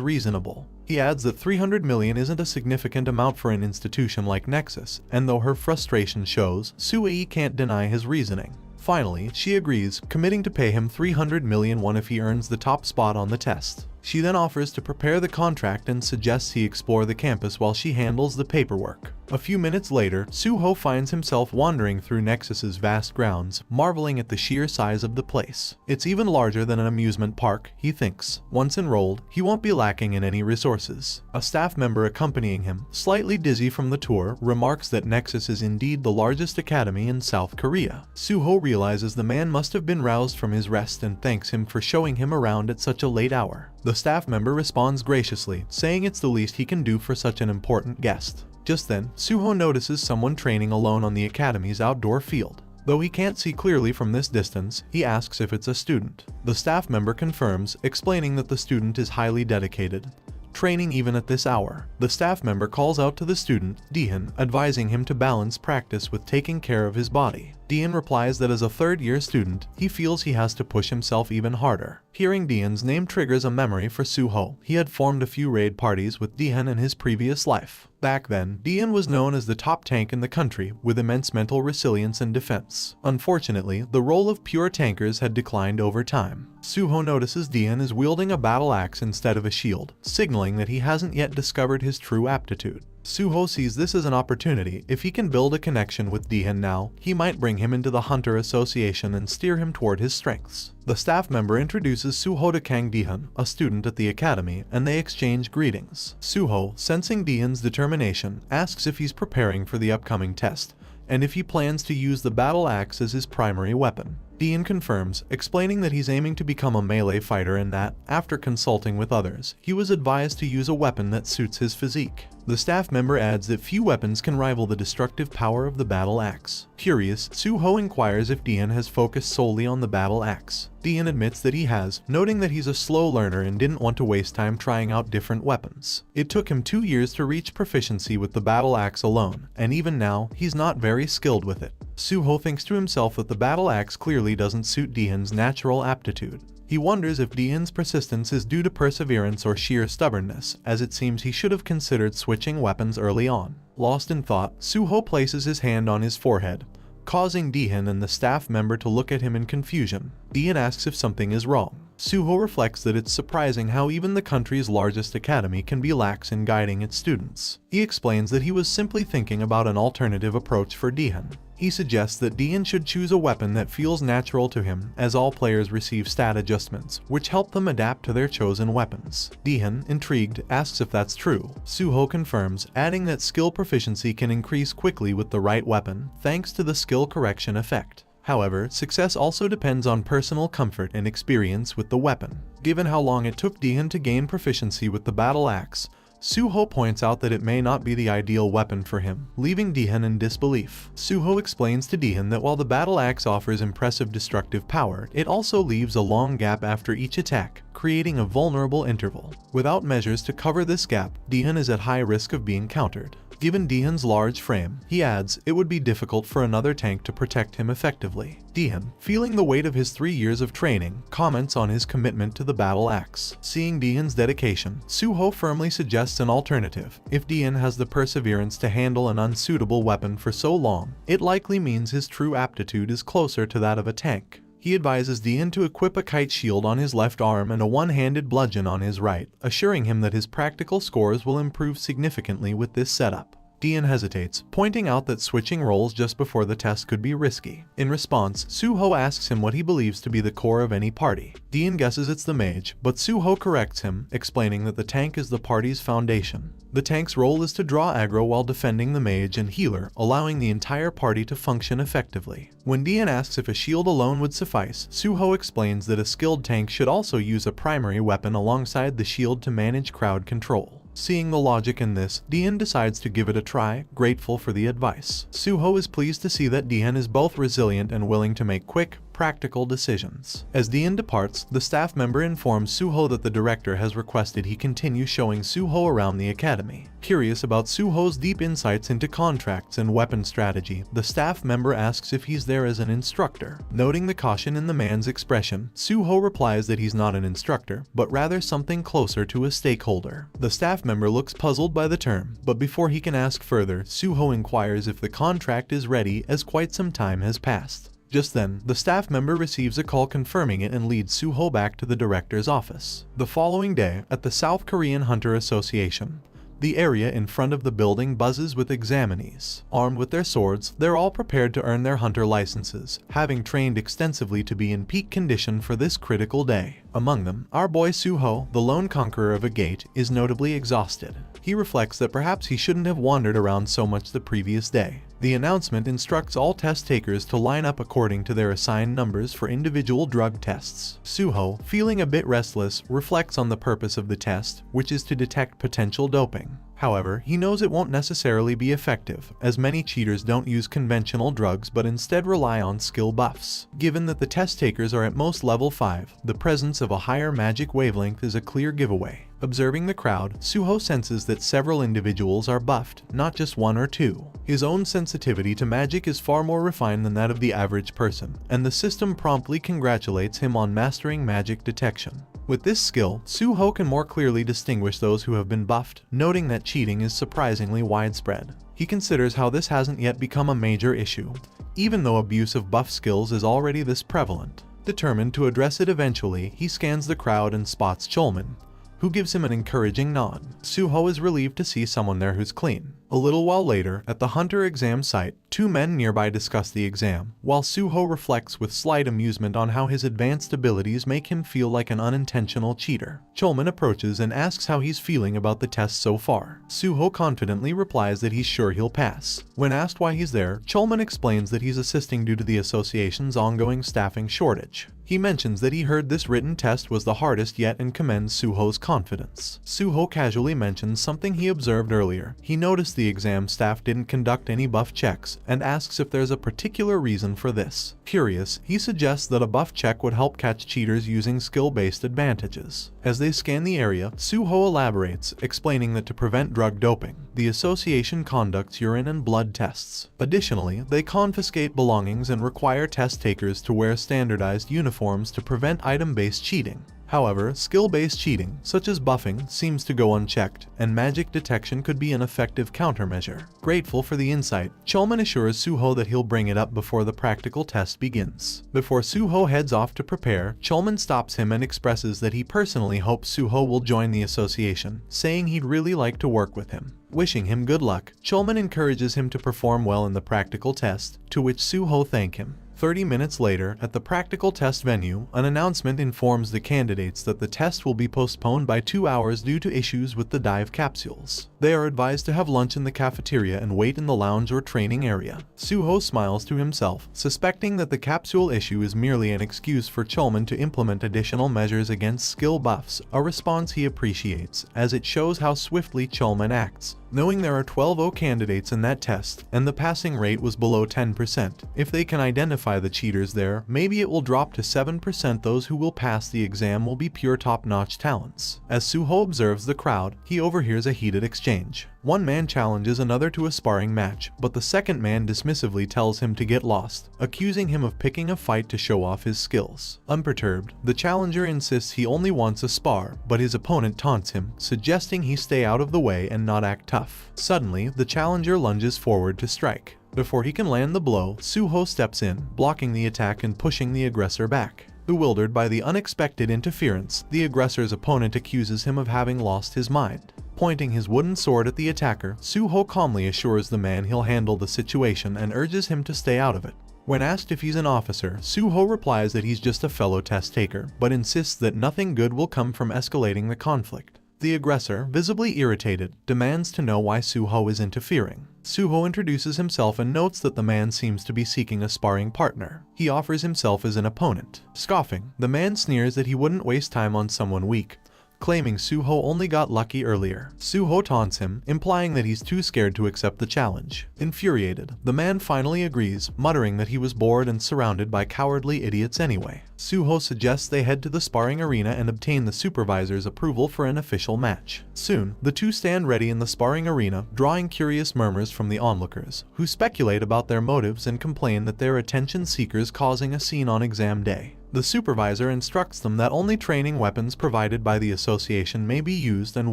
reasonable. He adds that 300 million isn't a significant amount for an institution like Nexus, and though her frustration shows, Sue can't deny his reasoning. Finally, she agrees, committing to pay him 300 million won if he earns the top spot on the test. She then offers to prepare the contract and suggests he explore the campus while she handles the paperwork. A few minutes later, Suho finds himself wandering through Nexus's vast grounds, marveling at the sheer size of the place. It's even larger than an amusement park, he thinks. Once enrolled, he won't be lacking in any resources. A staff member accompanying him, slightly dizzy from the tour, remarks that Nexus is indeed the largest academy in South Korea. Suho realizes the man must have been roused from his rest and thanks him for showing him around at such a late hour. The staff member responds graciously, saying it's the least he can do for such an important guest. Just then, Suho notices someone training alone on the academy's outdoor field. Though he can't see clearly from this distance, he asks if it's a student. The staff member confirms, explaining that the student is highly dedicated, training even at this hour. The staff member calls out to the student, Dihan, advising him to balance practice with taking care of his body. Dihan replies that as a third-year student, he feels he has to push himself even harder. Hearing Dihan's name triggers a memory for Suho. He had formed a few raid parties with Dihan in his previous life. Back then, Dihan was known as the top tank in the country, with immense mental resilience and defense. Unfortunately, the role of pure tankers had declined over time. Suho notices Dihan is wielding a battle axe instead of a shield, signaling that he hasn't yet discovered his true aptitude. Suho sees this as an opportunity. If he can build a connection with Dihan now, he might bring him into the Hunter Association and steer him toward his strengths. The staff member introduces Suho to Kang Dihan, a student at the academy, and they exchange greetings. Suho, sensing Dihan's determination, asks if he's preparing for the upcoming test, and if he plans to use the battle axe as his primary weapon. Dihan confirms, explaining that he's aiming to become a melee fighter and that, after consulting with others, he was advised to use a weapon that suits his physique. The staff member adds that few weapons can rival the destructive power of the battle axe. Curious, Suho inquires if Dihan has focused solely on the battle axe. Dihan admits that he has, noting that he's a slow learner and didn't want to waste time trying out different weapons. It took him 2 years to reach proficiency with the battle axe alone, and even now, he's not very skilled with it. Suho thinks to himself that the battle axe clearly doesn't suit Dihan's natural aptitude. He wonders if Dihan's persistence is due to perseverance or sheer stubbornness, as it seems he should have considered switching weapons early on. Lost in thought, Suho places his hand on his forehead, causing Dihan and the staff member to look at him in confusion. Dihan asks if something is wrong. Suho reflects that it's surprising how even the country's largest academy can be lax in guiding its students. He explains that he was simply thinking about an alternative approach for Dihan. He suggests that Dihan should choose a weapon that feels natural to him, as all players receive stat adjustments, which help them adapt to their chosen weapons. Dihan, intrigued, asks if that's true. Suho confirms, adding that skill proficiency can increase quickly with the right weapon, thanks to the skill correction effect. However, success also depends on personal comfort and experience with the weapon. Given how long it took Dihan to gain proficiency with the battle axe, Suho points out that it may not be the ideal weapon for him, leaving Dihan in disbelief. Suho explains to Dihan that while the battle axe offers impressive destructive power, it also leaves a long gap after each attack, creating a vulnerable interval. Without measures to cover this gap, Dihan is at high risk of being countered. Given Dihan's large frame, he adds, it would be difficult for another tank to protect him effectively. Dihan, feeling the weight of his 3 years of training, comments on his commitment to the battle axe. Seeing Dihan's dedication, Suho firmly suggests an alternative. If Dihan has the perseverance to handle an unsuitable weapon for so long, it likely means his true aptitude is closer to that of a tank. He advises Dihan to equip a kite shield on his left arm and a one-handed bludgeon on his right, assuring him that his practical scores will improve significantly with this setup. Dihan hesitates, pointing out that switching roles just before the test could be risky. In response, Suho asks him what he believes to be the core of any party. Dihan guesses it's the mage, but Suho corrects him, explaining that the tank is the party's foundation. The tank's role is to draw aggro while defending the mage and healer, allowing the entire party to function effectively. When Dihan asks if a shield alone would suffice, Suho explains that a skilled tank should also use a primary weapon alongside the shield to manage crowd control. Seeing the logic in this, Dihan decides to give it a try, grateful for the advice. Suho is pleased to see that Dihan is both resilient and willing to make quick, practical decisions. As Dihan departs, the staff member informs Suho that the director has requested he continue showing Suho around the academy. Curious about Suho's deep insights into contracts and weapon strategy, the staff member asks if he's there as an instructor. Noting the caution in the man's expression, Suho replies that he's not an instructor, but rather something closer to a stakeholder. The staff member looks puzzled by the term, but before he can ask further, Suho inquires if the contract is ready, as quite some time has passed. Just then, the staff member receives a call confirming it and leads Suho back to the director's office. The following day, at the South Korean Hunter Association, the area in front of the building buzzes with examinees. Armed with their swords, they're all prepared to earn their hunter licenses, having trained extensively to be in peak condition for this critical day. Among them, our boy Suho, the lone conqueror of a gate, is notably exhausted. He reflects that perhaps he shouldn't have wandered around so much the previous day. The announcement instructs all test takers to line up according to their assigned numbers for individual drug tests. Suho, feeling a bit restless, reflects on the purpose of the test, which is to detect potential doping. However, he knows it won't necessarily be effective, as many cheaters don't use conventional drugs but instead rely on skill buffs. Given that the test takers are at most level 5, the presence of a higher magic wavelength is a clear giveaway. Observing the crowd, Suho senses that several individuals are buffed, not just one or two. His own sensitivity to magic is far more refined than that of the average person, and the system promptly congratulates him on mastering magic detection. With this skill, Suho can more clearly distinguish those who have been buffed, noting that cheating is surprisingly widespread. He considers how this hasn't yet become a major issue, even though abuse of buff skills is already this prevalent. Determined to address it eventually, he scans the crowd and spots Cholman, who gives him an encouraging nod. Suho is relieved to see someone there who's clean. A little while later, at the Hunter exam site, two men nearby discuss the exam, while Suho reflects with slight amusement on how his advanced abilities make him feel like an unintentional cheater. Cholman approaches and asks how he's feeling about the test so far. Suho confidently replies that he's sure he'll pass. When asked why he's there, Cholman explains that he's assisting due to the association's ongoing staffing shortage. He mentions that he heard this written test was the hardest yet and commends Suho's confidence. Suho casually mentions something he observed earlier. He noticed the exam staff didn't conduct any buff checks and asks if there's a particular reason for this. Curious, he suggests that a buff check would help catch cheaters using skill-based advantages. As they scan the area, Suho elaborates, explaining that to prevent drug doping, the association conducts urine and blood tests. Additionally, they confiscate belongings and require test takers to wear standardized uniforms to prevent item-based cheating. However, skill-based cheating, such as buffing, seems to go unchecked, and magic detection could be an effective countermeasure. Grateful for the insight, Cholman assures Suho that he'll bring it up before the practical test begins. Before Suho heads off to prepare, Cholman stops him and expresses that he personally hopes Suho will join the association, saying he'd really like to work with him. Wishing him good luck, Cholman encourages him to perform well in the practical test, to which Suho thanks him. 30 minutes later, at the practical test venue, an announcement informs the candidates that the test will be postponed by 2 hours due to issues with the dive capsules. They are advised to have lunch in the cafeteria and wait in the lounge or training area. Suho smiles to himself, suspecting that the capsule issue is merely an excuse for Cholman to implement additional measures against skill buffs, a response he appreciates, as it shows how swiftly Cholman acts. Knowing there are 12 candidates in that test, and the passing rate was below 10%, if they can identify the cheaters there, maybe it will drop to 7%. Those who will pass the exam will be pure top-notch talents. As Suho observes the crowd, he overhears a heated exchange. One man challenges another to a sparring match, but the second man dismissively tells him to get lost, accusing him of picking a fight to show off his skills. Unperturbed, the challenger insists he only wants a spar, but his opponent taunts him, suggesting he stay out of the way and not act tough. Suddenly, the challenger lunges forward to strike. Before he can land the blow, Suho steps in, blocking the attack and pushing the aggressor back. Bewildered by the unexpected interference, the aggressor's opponent accuses him of having lost his mind. Pointing his wooden sword at the attacker, Suho calmly assures the man he'll handle the situation and urges him to stay out of it. When asked if he's an officer, Suho replies that he's just a fellow test taker, but insists that nothing good will come from escalating the conflict. The aggressor, visibly irritated, demands to know why Suho is interfering. Suho introduces himself and notes that the man seems to be seeking a sparring partner. He offers himself as an opponent. Scoffing, the man sneers that he wouldn't waste time on someone weak, claiming Suho only got lucky earlier. Suho taunts him, implying that he's too scared to accept the challenge. Infuriated, the man finally agrees, muttering that he was bored and surrounded by cowardly idiots anyway. Suho suggests they head to the sparring arena and obtain the supervisor's approval for an official match. Soon, the two stand ready in the sparring arena, drawing curious murmurs from the onlookers, who speculate about their motives and complain that they're attention seekers causing a scene on exam day. The supervisor instructs them that only training weapons provided by the association may be used and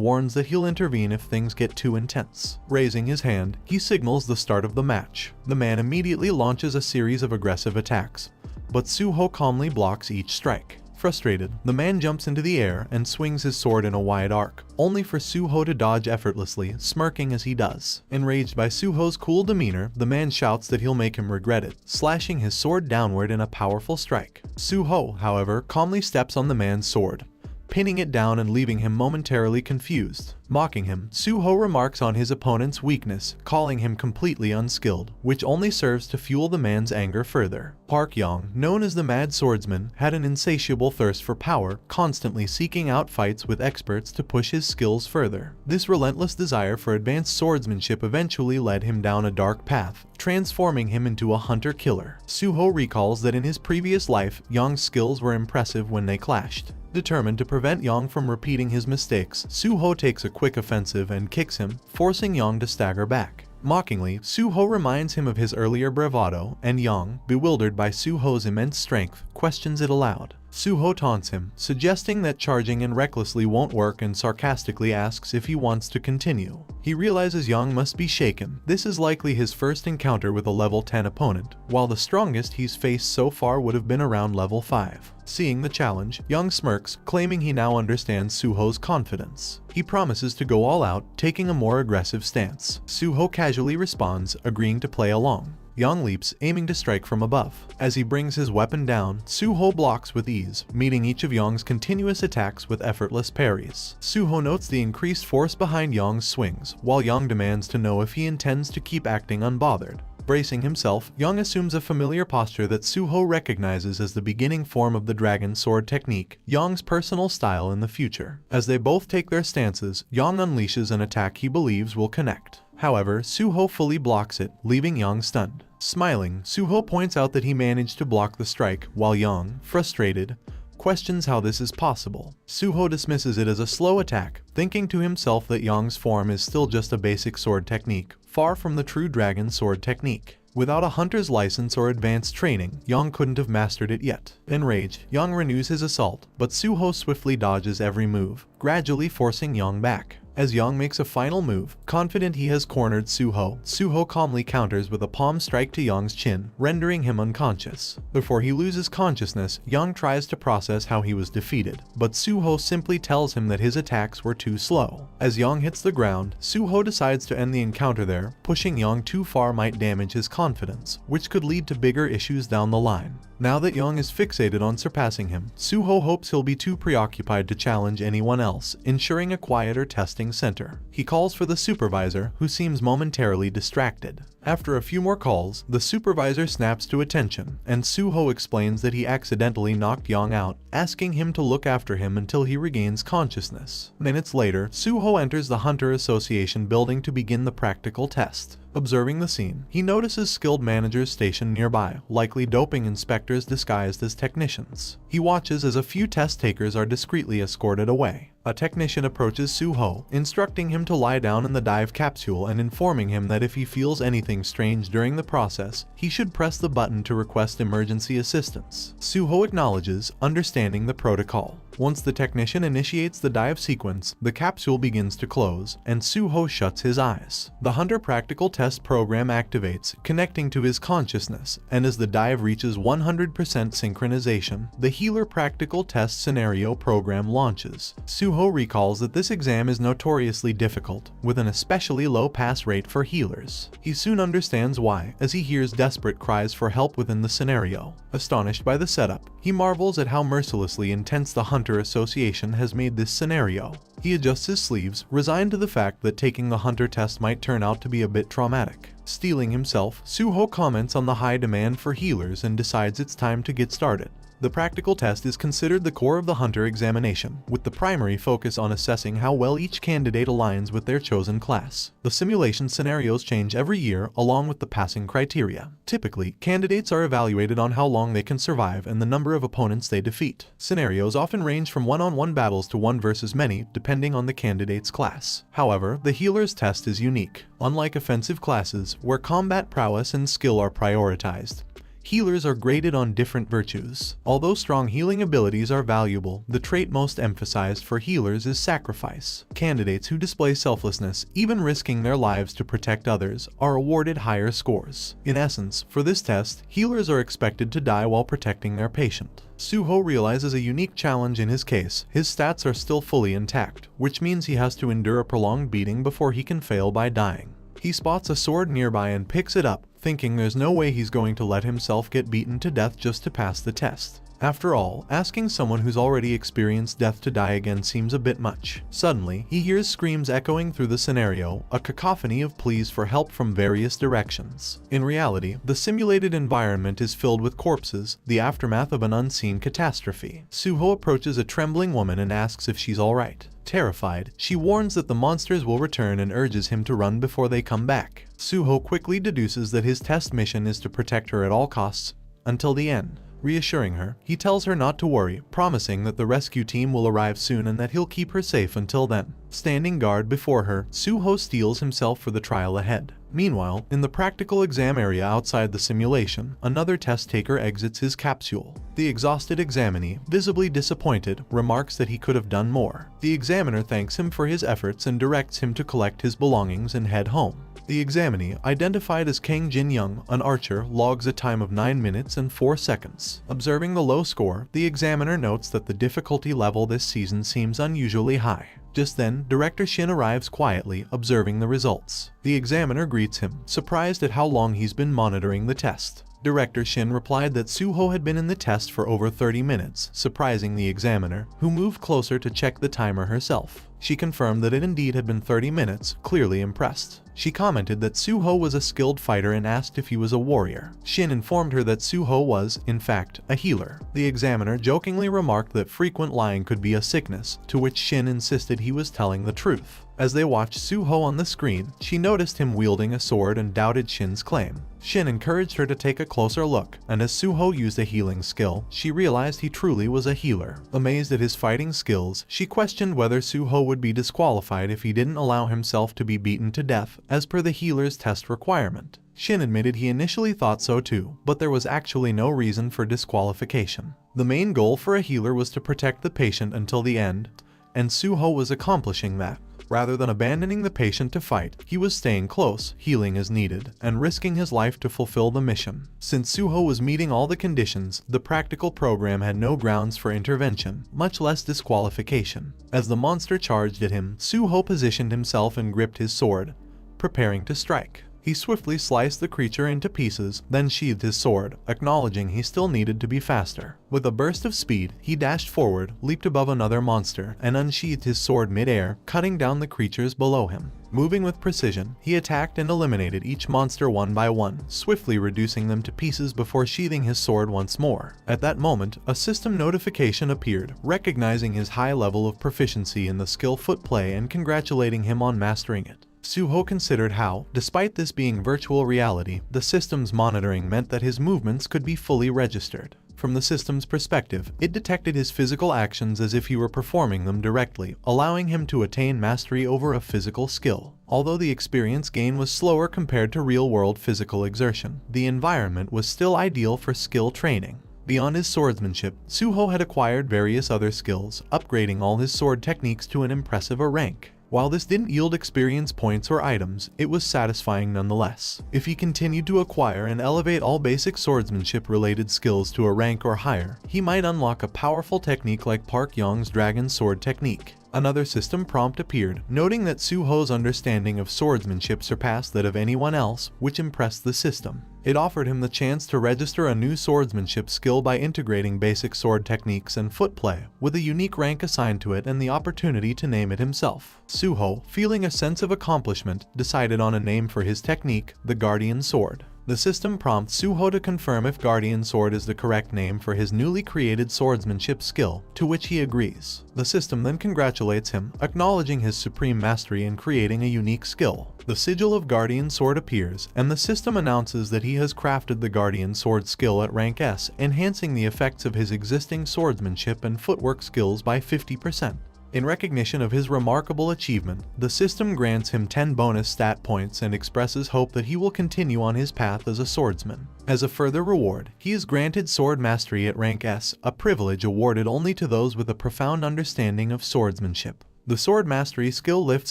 warns that he'll intervene if things get too intense. Raising his hand, he signals the start of the match. The man immediately launches a series of aggressive attacks, but Suho calmly blocks each strike. Frustrated, the man jumps into the air and swings his sword in a wide arc, only for Suho to dodge effortlessly, smirking as he does. Enraged by Suho's cool demeanor, the man shouts that he'll make him regret it, slashing his sword downward in a powerful strike. Suho, however, calmly steps on the man's sword, pinning it down and leaving him momentarily confused. Mocking him, Suho remarks on his opponent's weakness, calling him completely unskilled, which only serves to fuel the man's anger further. Park Yong, known as the Mad Swordsman, had an insatiable thirst for power, constantly seeking out fights with experts to push his skills further. This relentless desire for advanced swordsmanship eventually led him down a dark path, transforming him into a hunter-killer. Suho recalls that in his previous life, Yong's skills were impressive when they clashed. Determined to prevent Yong from repeating his mistakes, Suho takes a quick offensive and kicks him, forcing Yong to stagger back. Mockingly, Suho reminds him of his earlier bravado, and Yong, bewildered by Suho's immense strength, questions it aloud. Suho taunts him, suggesting that charging in recklessly won't work, and sarcastically asks if he wants to continue. He realizes Yong must be shaken. This is likely his first encounter with a level 10 opponent, while the strongest he's faced so far would have been around level 5. Seeing the challenge, Yong smirks, claiming he now understands Suho's confidence. He promises to go all out, taking a more aggressive stance. Suho casually responds, agreeing to play along. Yong leaps, aiming to strike from above. As he brings his weapon down, Suho blocks with ease, meeting each of Yong's continuous attacks with effortless parries. Suho notes the increased force behind Yong's swings, while Yong demands to know if he intends to keep acting unbothered. Bracing himself, Yong assumes a familiar posture that Suho recognizes as the beginning form of the dragon sword technique, Yong's personal style in the future. As they both take their stances, Yong unleashes an attack he believes will connect. However, Suho fully blocks it, leaving Yong stunned. Smiling, Suho points out that he managed to block the strike, while Yong, frustrated, questions how this is possible. Suho dismisses it as a slow attack, thinking to himself that Yong's form is still just a basic sword technique, far from the true dragon sword technique. Without a hunter's license or advanced training, Yong couldn't have mastered it yet. Enraged, Yong renews his assault, but Suho swiftly dodges every move, gradually forcing Yong back. As Yong makes a final move, confident he has cornered Suho, Suho calmly counters with a palm strike to Yong's chin, rendering him unconscious. Before he loses consciousness, Yong tries to process how he was defeated, but Suho simply tells him that his attacks were too slow. As Yong hits the ground, Suho decides to end the encounter there. Pushing Yong too far might damage his confidence, which could lead to bigger issues down the line. Now that Yong is fixated on surpassing him, Suho hopes he'll be too preoccupied to challenge anyone else, ensuring a quieter testing center. He calls for the supervisor, who seems momentarily distracted. After a few more calls, the supervisor snaps to attention, and Suho explains that he accidentally knocked Yong out, asking him to look after him until he regains consciousness. Minutes later, Suho enters the Hunter Association building to begin the practical test. Observing the scene, he notices skilled managers stationed nearby, likely doping inspectors disguised as technicians. He watches as a few test takers are discreetly escorted away. A technician approaches Suho, instructing him to lie down in the dive capsule and informing him that if he feels anything strange during the process, he should press the button to request emergency assistance. Suho acknowledges, understanding the protocol. Once the technician initiates the dive sequence, the capsule begins to close, and Suho shuts his eyes. The Hunter Practical Test program activates, connecting to his consciousness, and as the dive reaches 100% synchronization, the Healer Practical Test scenario program launches. Suho recalls that this exam is notoriously difficult, with an especially low pass rate for healers. He soon understands why, as he hears desperate cries for help within the scenario. Astonished by the setup, he marvels at how mercilessly intense the Hunter Association has made this scenario. He adjusts his sleeves, resigned to the fact that taking the Hunter test might turn out to be a bit traumatic. Steeling himself, Suho comments on the high demand for healers and decides it's time to get started. The practical test is considered the core of the Hunter examination, with the primary focus on assessing how well each candidate aligns with their chosen class. The simulation scenarios change every year, along with the passing criteria. Typically, candidates are evaluated on how long they can survive and the number of opponents they defeat. Scenarios often range from one-on-one battles to one versus many, depending on the candidate's class. However, the healer's test is unique. Unlike offensive classes, where combat prowess and skill are prioritized, healers are graded on different virtues. Although strong healing abilities are valuable, the trait most emphasized for healers is sacrifice. Candidates who display selflessness, even risking their lives to protect others, are awarded higher scores. In essence, for this test, healers are expected to die while protecting their patient. Suho realizes a unique challenge in his case. His stats are still fully intact, which means he has to endure a prolonged beating before he can fail by dying. He spots a sword nearby and picks it up, thinking there's no way he's going to let himself get beaten to death just to pass the test. After all, asking someone who's already experienced death to die again seems a bit much. Suddenly, he hears screams echoing through the scenario, a cacophony of pleas for help from various directions. In reality, the simulated environment is filled with corpses, the aftermath of an unseen catastrophe. Suho approaches a trembling woman and asks if she's alright. Terrified, she warns that the monsters will return and urges him to run before they come back. Suho quickly deduces that his test mission is to protect her at all costs, until the end. Reassuring her, he tells her not to worry, promising that the rescue team will arrive soon and that he'll keep her safe until then. Standing guard before her, Suho steels himself for the trial ahead. Meanwhile, in the practical exam area outside the simulation, another test taker exits his capsule. The exhausted examinee, visibly disappointed, remarks that he could have done more. The examiner thanks him for his efforts and directs him to collect his belongings and head home. The examinee, identified as Kang Jin-young, an archer, logs a time of 9 minutes and 4 seconds. Observing the low score, the examiner notes that the difficulty level this season seems unusually high. Just then, Director Shin arrives quietly, observing the results. The examiner greets him, surprised at how long he's been monitoring the test. Director Shin replied that Suho had been in the test for over 30 minutes, surprising the examiner, who moved closer to check the timer herself. She confirmed that it indeed had been 30 minutes, clearly impressed. She commented that Suho was a skilled fighter and asked if he was a warrior. Shin informed her that Suho was, in fact, a healer. The examiner jokingly remarked that frequent lying could be a sickness, to which Shin insisted he was telling the truth. As they watched Suho on the screen, she noticed him wielding a sword and doubted Shin's claim. Shin encouraged her to take a closer look, and as Suho used a healing skill, she realized he truly was a healer. Amazed at his fighting skills, she questioned whether Suho would be disqualified if he didn't allow himself to be beaten to death, as per the healer's test requirement. Shin admitted he initially thought so too, but there was actually no reason for disqualification. The main goal for a healer was to protect the patient until the end, and Suho was accomplishing that. Rather than abandoning the patient to fight, he was staying close, healing as needed, and risking his life to fulfill the mission. Since Suho was meeting all the conditions, the practical program had no grounds for intervention, much less disqualification. As the monster charged at him, Suho positioned himself and gripped his sword, preparing to strike. He swiftly sliced the creature into pieces, then sheathed his sword, acknowledging he still needed to be faster. With a burst of speed, he dashed forward, leaped above another monster, and unsheathed his sword mid-air, cutting down the creatures below him. Moving with precision, he attacked and eliminated each monster one by one, swiftly reducing them to pieces before sheathing his sword once more. At that moment, a system notification appeared, recognizing his high level of proficiency in the skill footplay and congratulating him on mastering it. Suho considered how, despite this being virtual reality, the system's monitoring meant that his movements could be fully registered. From the system's perspective, it detected his physical actions as if he were performing them directly, allowing him to attain mastery over a physical skill. Although the experience gain was slower compared to real-world physical exertion, the environment was still ideal for skill training. Beyond his swordsmanship, Suho had acquired various other skills, upgrading all his sword techniques to an impressive rank. While this didn't yield experience points or items, it was satisfying nonetheless. If he continued to acquire and elevate all basic swordsmanship-related skills to a rank or higher, he might unlock a powerful technique like Park Yong's Dragon Sword technique. Another system prompt appeared, noting that Suho's understanding of swordsmanship surpassed that of anyone else, which impressed the system. It offered him the chance to register a new swordsmanship skill by integrating basic sword techniques and footplay, with a unique rank assigned to it and the opportunity to name it himself. Suho, feeling a sense of accomplishment, decided on a name for his technique, the Guardian Sword. The system prompts Suho to confirm if Guardian Sword is the correct name for his newly created swordsmanship skill, to which he agrees. The system then congratulates him, acknowledging his supreme mastery in creating a unique skill. The sigil of Guardian Sword appears, and the system announces that he has crafted the Guardian Sword skill at rank S, enhancing the effects of his existing swordsmanship and footwork skills by 50%. In recognition of his remarkable achievement, the system grants him 10 bonus stat points and expresses hope that he will continue on his path as a swordsman. As a further reward, he is granted Sword Mastery at rank S, a privilege awarded only to those with a profound understanding of swordsmanship. The Sword Mastery skill lifts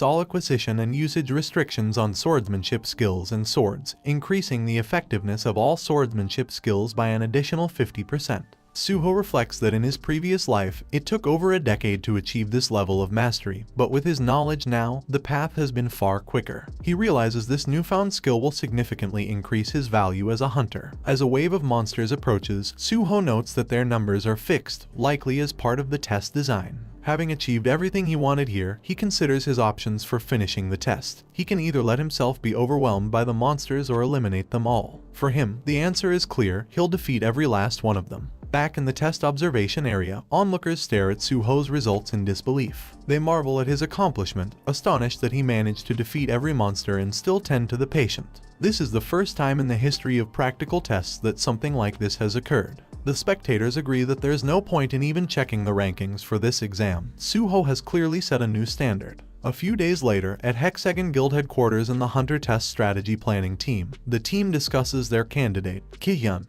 all acquisition and usage restrictions on swordsmanship skills and swords, increasing the effectiveness of all swordsmanship skills by an additional 50%. Suho reflects that in his previous life, it took over a decade to achieve this level of mastery, but with his knowledge now, the path has been far quicker. He realizes this newfound skill will significantly increase his value as a hunter. As a wave of monsters approaches, Suho notes that their numbers are fixed, likely as part of the test design. Having achieved everything he wanted here, he considers his options for finishing the test. He can either let himself be overwhelmed by the monsters or eliminate them all. For him, the answer is clear: he'll defeat every last one of them. Back in the test observation area, onlookers stare at Suho's results in disbelief. They marvel at his accomplishment, astonished that he managed to defeat every monster and still tend to the patient. This is the first time in the history of practical tests that something like this has occurred. The spectators agree that there's no point in even checking the rankings for this exam. Suho has clearly set a new standard. A few days later, at Hexagon Guild headquarters in the Hunter Test Strategy Planning team, the team discusses their candidate, Ki-hyun,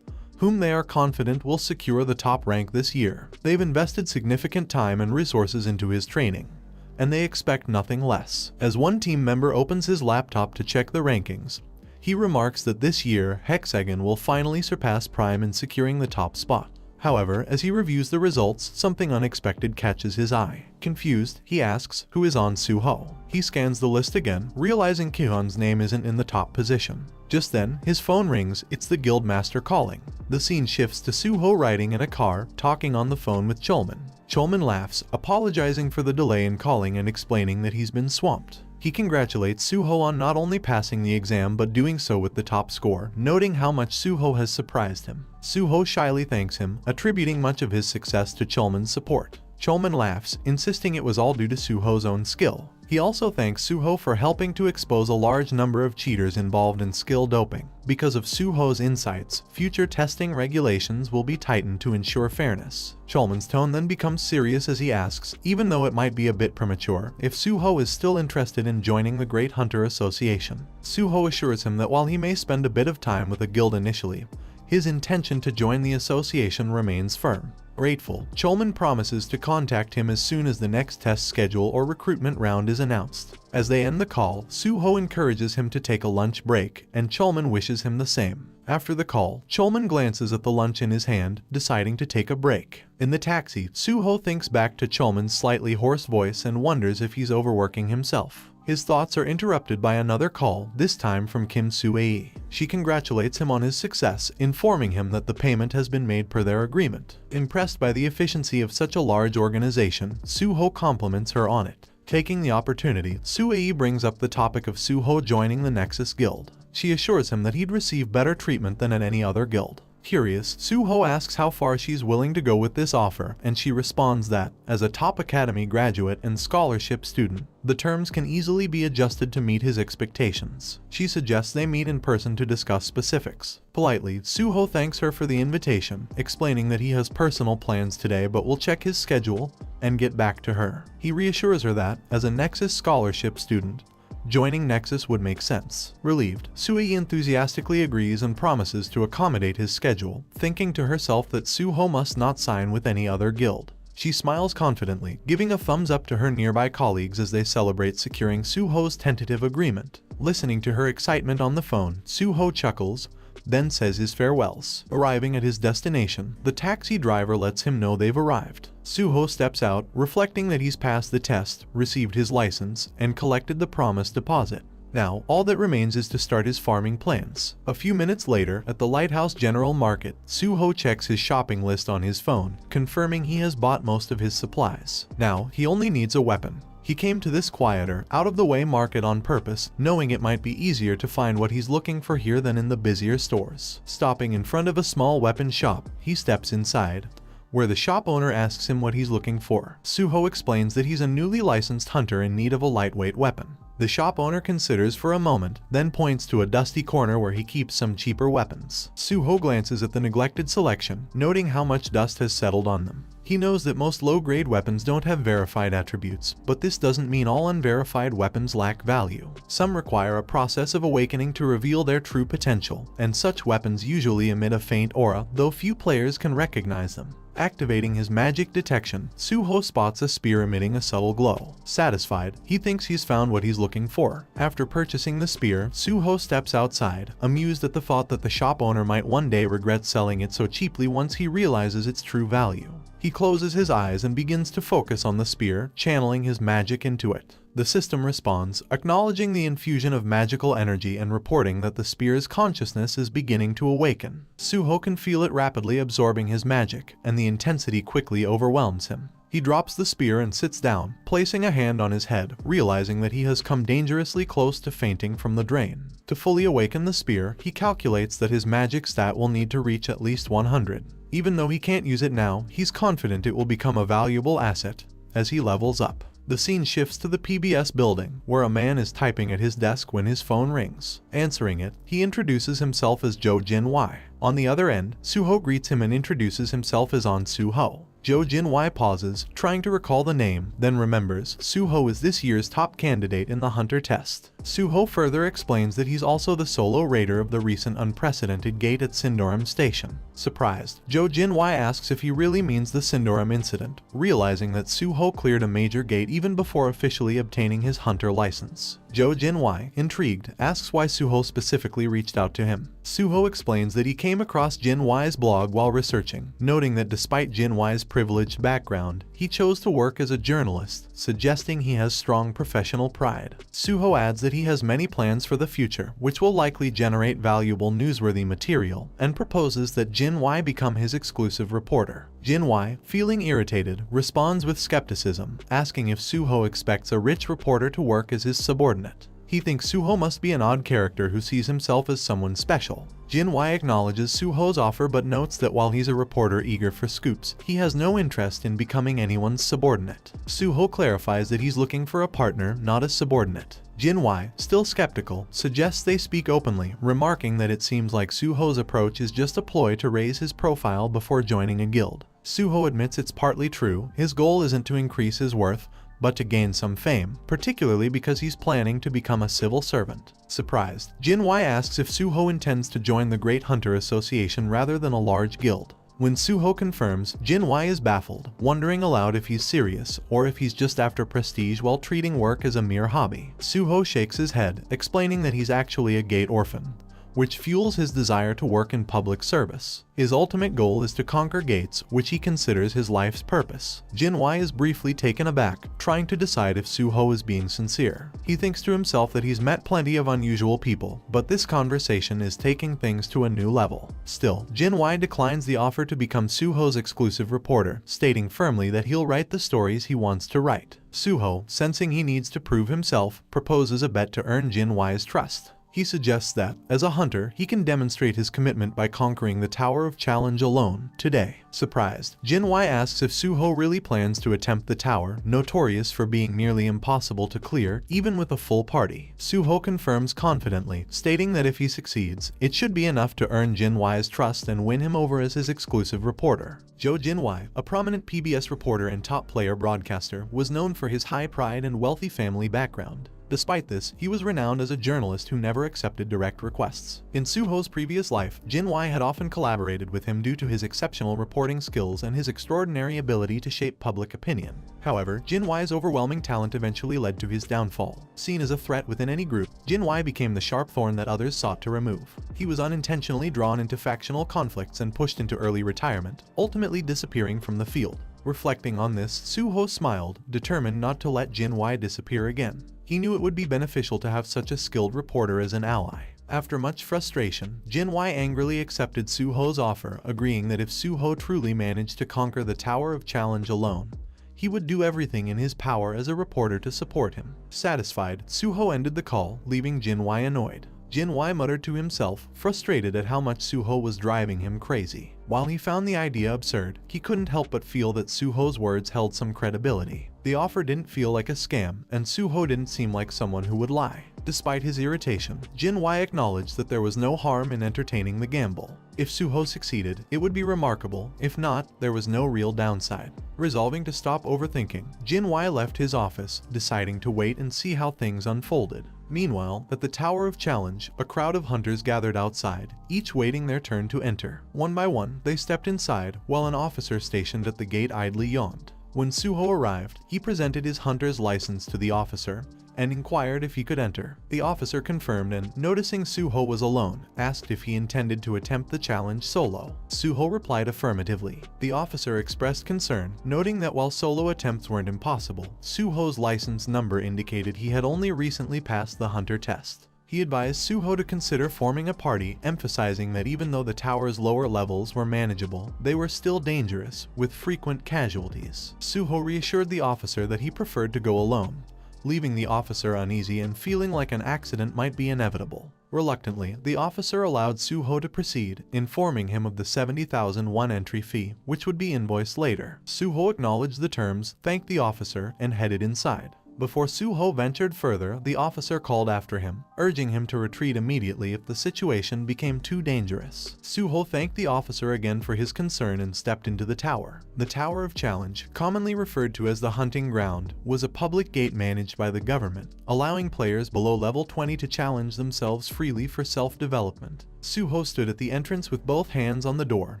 whom they are confident will secure the top rank this year. They've invested significant time and resources into his training, and they expect nothing less. As one team member opens his laptop to check the rankings, he remarks that this year, Hexagon will finally surpass Prime in securing the top spot. However, as he reviews the results, something unexpected catches his eye. Confused, he asks, who is on Suho? He scans the list again, realizing Ki-hyun's name isn't in the top position. Just then, his phone rings. It's the guildmaster calling. The scene shifts to Suho riding in a car, talking on the phone with Cholman. Cholman laughs, apologizing for the delay in calling and explaining that he's been swamped. He congratulates Suho on not only passing the exam but doing so with the top score, noting how much Suho has surprised him. Suho shyly thanks him, attributing much of his success to Cholman's support. Cholman laughs, insisting it was all due to Suho's own skill. He also thanks Suho for helping to expose a large number of cheaters involved in skill doping. Because of Suho's insights, future testing regulations will be tightened to ensure fairness. Cholman's tone then becomes serious as he asks, even though it might be a bit premature, if Suho is still interested in joining the Great Hunter Association. Suho assures him that while he may spend a bit of time with the guild initially, his intention to join the association remains firm. Grateful, Cholman promises to contact him as soon as the next test schedule or recruitment round is announced. As they end the call, Suho encourages him to take a lunch break, and Cholman wishes him the same. After the call, Cholman glances at the lunch in his hand, deciding to take a break. In the taxi, Suho thinks back to Cholman's slightly hoarse voice and wonders if he's overworking himself. His thoughts are interrupted by another call, this time from Kim Soo-ae. She congratulates him on his success, informing him that the payment has been made per their agreement. Impressed by the efficiency of such a large organization, Suho compliments her on it. Taking the opportunity, Soo-ae brings up the topic of Suho joining the Nexus Guild. She assures him that he'd receive better treatment than at any other guild. Curious, Suho asks how far she's willing to go with this offer, and she responds that, as a top academy graduate and scholarship student, the terms can easily be adjusted to meet his expectations. She suggests they meet in person to discuss specifics. Politely, Suho thanks her for the invitation, explaining that he has personal plans today but will check his schedule and get back to her. He reassures her that, as a Nexus scholarship student, joining Nexus would make sense. Relieved, Soo-ae enthusiastically agrees and promises to accommodate his schedule, thinking to herself that Suho must not sign with any other guild. She smiles confidently, giving a thumbs up to her nearby colleagues as they celebrate securing Suho's tentative agreement. Listening to her excitement on the phone, Suho chuckles, then says his farewells. Arriving at his destination, the taxi driver lets him know they've arrived. Suho steps out, reflecting that he's passed the test, received his license, and collected the promised deposit. Now, all that remains is to start his farming plans. A few minutes later, at the Lighthouse General Market, Suho checks his shopping list on his phone, confirming he has bought most of his supplies. Now, he only needs a weapon. He came to this quieter, out-of-the-way market on purpose, knowing it might be easier to find what he's looking for here than in the busier stores. Stopping in front of a small weapon shop, he steps inside, where the shop owner asks him what he's looking for. Suho explains that he's a newly licensed hunter in need of a lightweight weapon. The shop owner considers for a moment, then points to a dusty corner where he keeps some cheaper weapons. Suho glances at the neglected selection, noting how much dust has settled on them. He knows that most low-grade weapons don't have verified attributes, but this doesn't mean all unverified weapons lack value. Some require a process of awakening to reveal their true potential, and such weapons usually emit a faint aura, though few players can recognize them. Activating his magic detection, Suho spots a spear emitting a subtle glow. Satisfied, he thinks he's found what he's looking for. After purchasing the spear, Suho steps outside, amused at the thought that the shop owner might one day regret selling it so cheaply once he realizes its true value. He closes his eyes and begins to focus on the spear, channeling his magic into it. The system responds, acknowledging the infusion of magical energy and reporting that the spear's consciousness is beginning to awaken. Suho can feel it rapidly absorbing his magic, and the intensity quickly overwhelms him. He drops the spear and sits down, placing a hand on his head, realizing that he has come dangerously close to fainting from the drain. To fully awaken the spear, he calculates that his magic stat will need to reach at least 100. Even though he can't use it now, he's confident it will become a valuable asset as he levels up. The scene shifts to the PBS building, where a man is typing at his desk when his phone rings. Answering it, he introduces himself as Jo Jin-wai. On the other end, Suho greets him and introduces himself as An Suho. Jo Jin-wai pauses, trying to recall the name, then remembers Suho is this year's top candidate in the Hunter test. Suho further explains that he's also the solo raider of the recent unprecedented gate at Sindoram Station. Surprised, Jo Jin-wai asks if he really means the Sindoram incident, realizing that Suho cleared a major gate even before officially obtaining his Hunter license. Jo Jin-wai, intrigued, asks why Suho specifically reached out to him. Suho explains that he came across Jin-wai's blog while researching, noting that despite Jin-wai's privileged background, he chose to work as a journalist, suggesting he has strong professional pride. Suho adds that he has many plans for the future, which will likely generate valuable newsworthy material, and proposes that Jin-wai become his exclusive reporter. Jin-wai, feeling irritated, responds with skepticism, asking if Suho expects a rich reporter to work as his subordinate. He thinks Suho must be an odd character who sees himself as someone special. Jin-wai acknowledges Suho's offer but notes that while he's a reporter eager for scoops, he has no interest in becoming anyone's subordinate. Suho clarifies that he's looking for a partner, not a subordinate. Jin-wai, still skeptical, suggests they speak openly, remarking that it seems like Suho's approach is just a ploy to raise his profile before joining a guild. Suho admits it's partly true. His goal isn't to increase his worth, but to gain some fame, particularly because he's planning to become a civil servant. Surprised, Jin-wai asks if Suho intends to join the Great Hunter Association rather than a large guild. When Suho confirms, Jin-wai is baffled, wondering aloud if he's serious or if he's just after prestige while treating work as a mere hobby. Suho shakes his head, explaining that he's actually a gate orphan, which fuels his desire to work in public service. His ultimate goal is to conquer gates, which he considers his life's purpose. Jin-wai is briefly taken aback, trying to decide if Suho is being sincere. He thinks to himself that he's met plenty of unusual people, but this conversation is taking things to a new level. Still, Jin-wai declines the offer to become Suho's exclusive reporter, stating firmly that he'll write the stories he wants to write. Suho, sensing he needs to prove himself, proposes a bet to earn Jin-wai's trust. He suggests that, as a hunter, he can demonstrate his commitment by conquering the Tower of Challenge alone, today. Surprised, Jin-wai asks if Suho really plans to attempt the tower, notorious for being nearly impossible to clear, even with a full party. Suho confirms confidently, stating that if he succeeds, it should be enough to earn Jin-wai's trust and win him over as his exclusive reporter. Jo Jin-wai, a prominent PBS reporter and top-player broadcaster, was known for his high pride and wealthy family background. Despite this, he was renowned as a journalist who never accepted direct requests. In Suho's previous life, Jin-wai had often collaborated with him due to his exceptional reporting skills and his extraordinary ability to shape public opinion. However, Jin-wai's overwhelming talent eventually led to his downfall. Seen as a threat within any group, Jin-wai became the sharp thorn that others sought to remove. He was unintentionally drawn into factional conflicts and pushed into early retirement, ultimately disappearing from the field. Reflecting on this, Suho smiled, determined not to let Jin-wai disappear again. He knew it would be beneficial to have such a skilled reporter as an ally. After much frustration, Jin-wai angrily accepted Suho's offer, agreeing that if Suho truly managed to conquer the Tower of Challenge alone, he would do everything in his power as a reporter to support him. Satisfied, Suho ended the call, leaving Jin-wai annoyed. Jin-wai muttered to himself, frustrated at how much Suho was driving him crazy. While he found the idea absurd, he couldn't help but feel that Suho's words held some credibility. The offer didn't feel like a scam, and Suho didn't seem like someone who would lie. Despite his irritation, Jin-wai acknowledged that there was no harm in entertaining the gamble. If Suho succeeded, it would be remarkable. If not, there was no real downside. Resolving to stop overthinking, Jin-wai left his office, deciding to wait and see how things unfolded. Meanwhile, at the Tower of Challenge, a crowd of hunters gathered outside, each waiting their turn to enter. One by one, they stepped inside, while an officer stationed at the gate idly yawned. When Suho arrived, he presented his hunter's license to the officer and inquired if he could enter. The officer confirmed and, noticing Suho was alone, asked if he intended to attempt the challenge solo. Suho replied affirmatively. The officer expressed concern, noting that while solo attempts weren't impossible, Suho's license number indicated he had only recently passed the hunter test. He advised Suho to consider forming a party, emphasizing that even though the tower's lower levels were manageable, they were still dangerous, with frequent casualties. Suho reassured the officer that he preferred to go alone, leaving the officer uneasy and feeling like an accident might be inevitable. Reluctantly, the officer allowed Suho to proceed, informing him of the 70,001 entry fee, which would be invoiced later. Suho acknowledged the terms, thanked the officer, and headed inside. Before Suho ventured further, the officer called after him, urging him to retreat immediately if the situation became too dangerous. Suho thanked the officer again for his concern and stepped into the tower. The Tower of Challenge, commonly referred to as the hunting ground, was a public gate managed by the government, allowing players below level 20 to challenge themselves freely for self-development. Suho stood at the entrance with both hands on the door,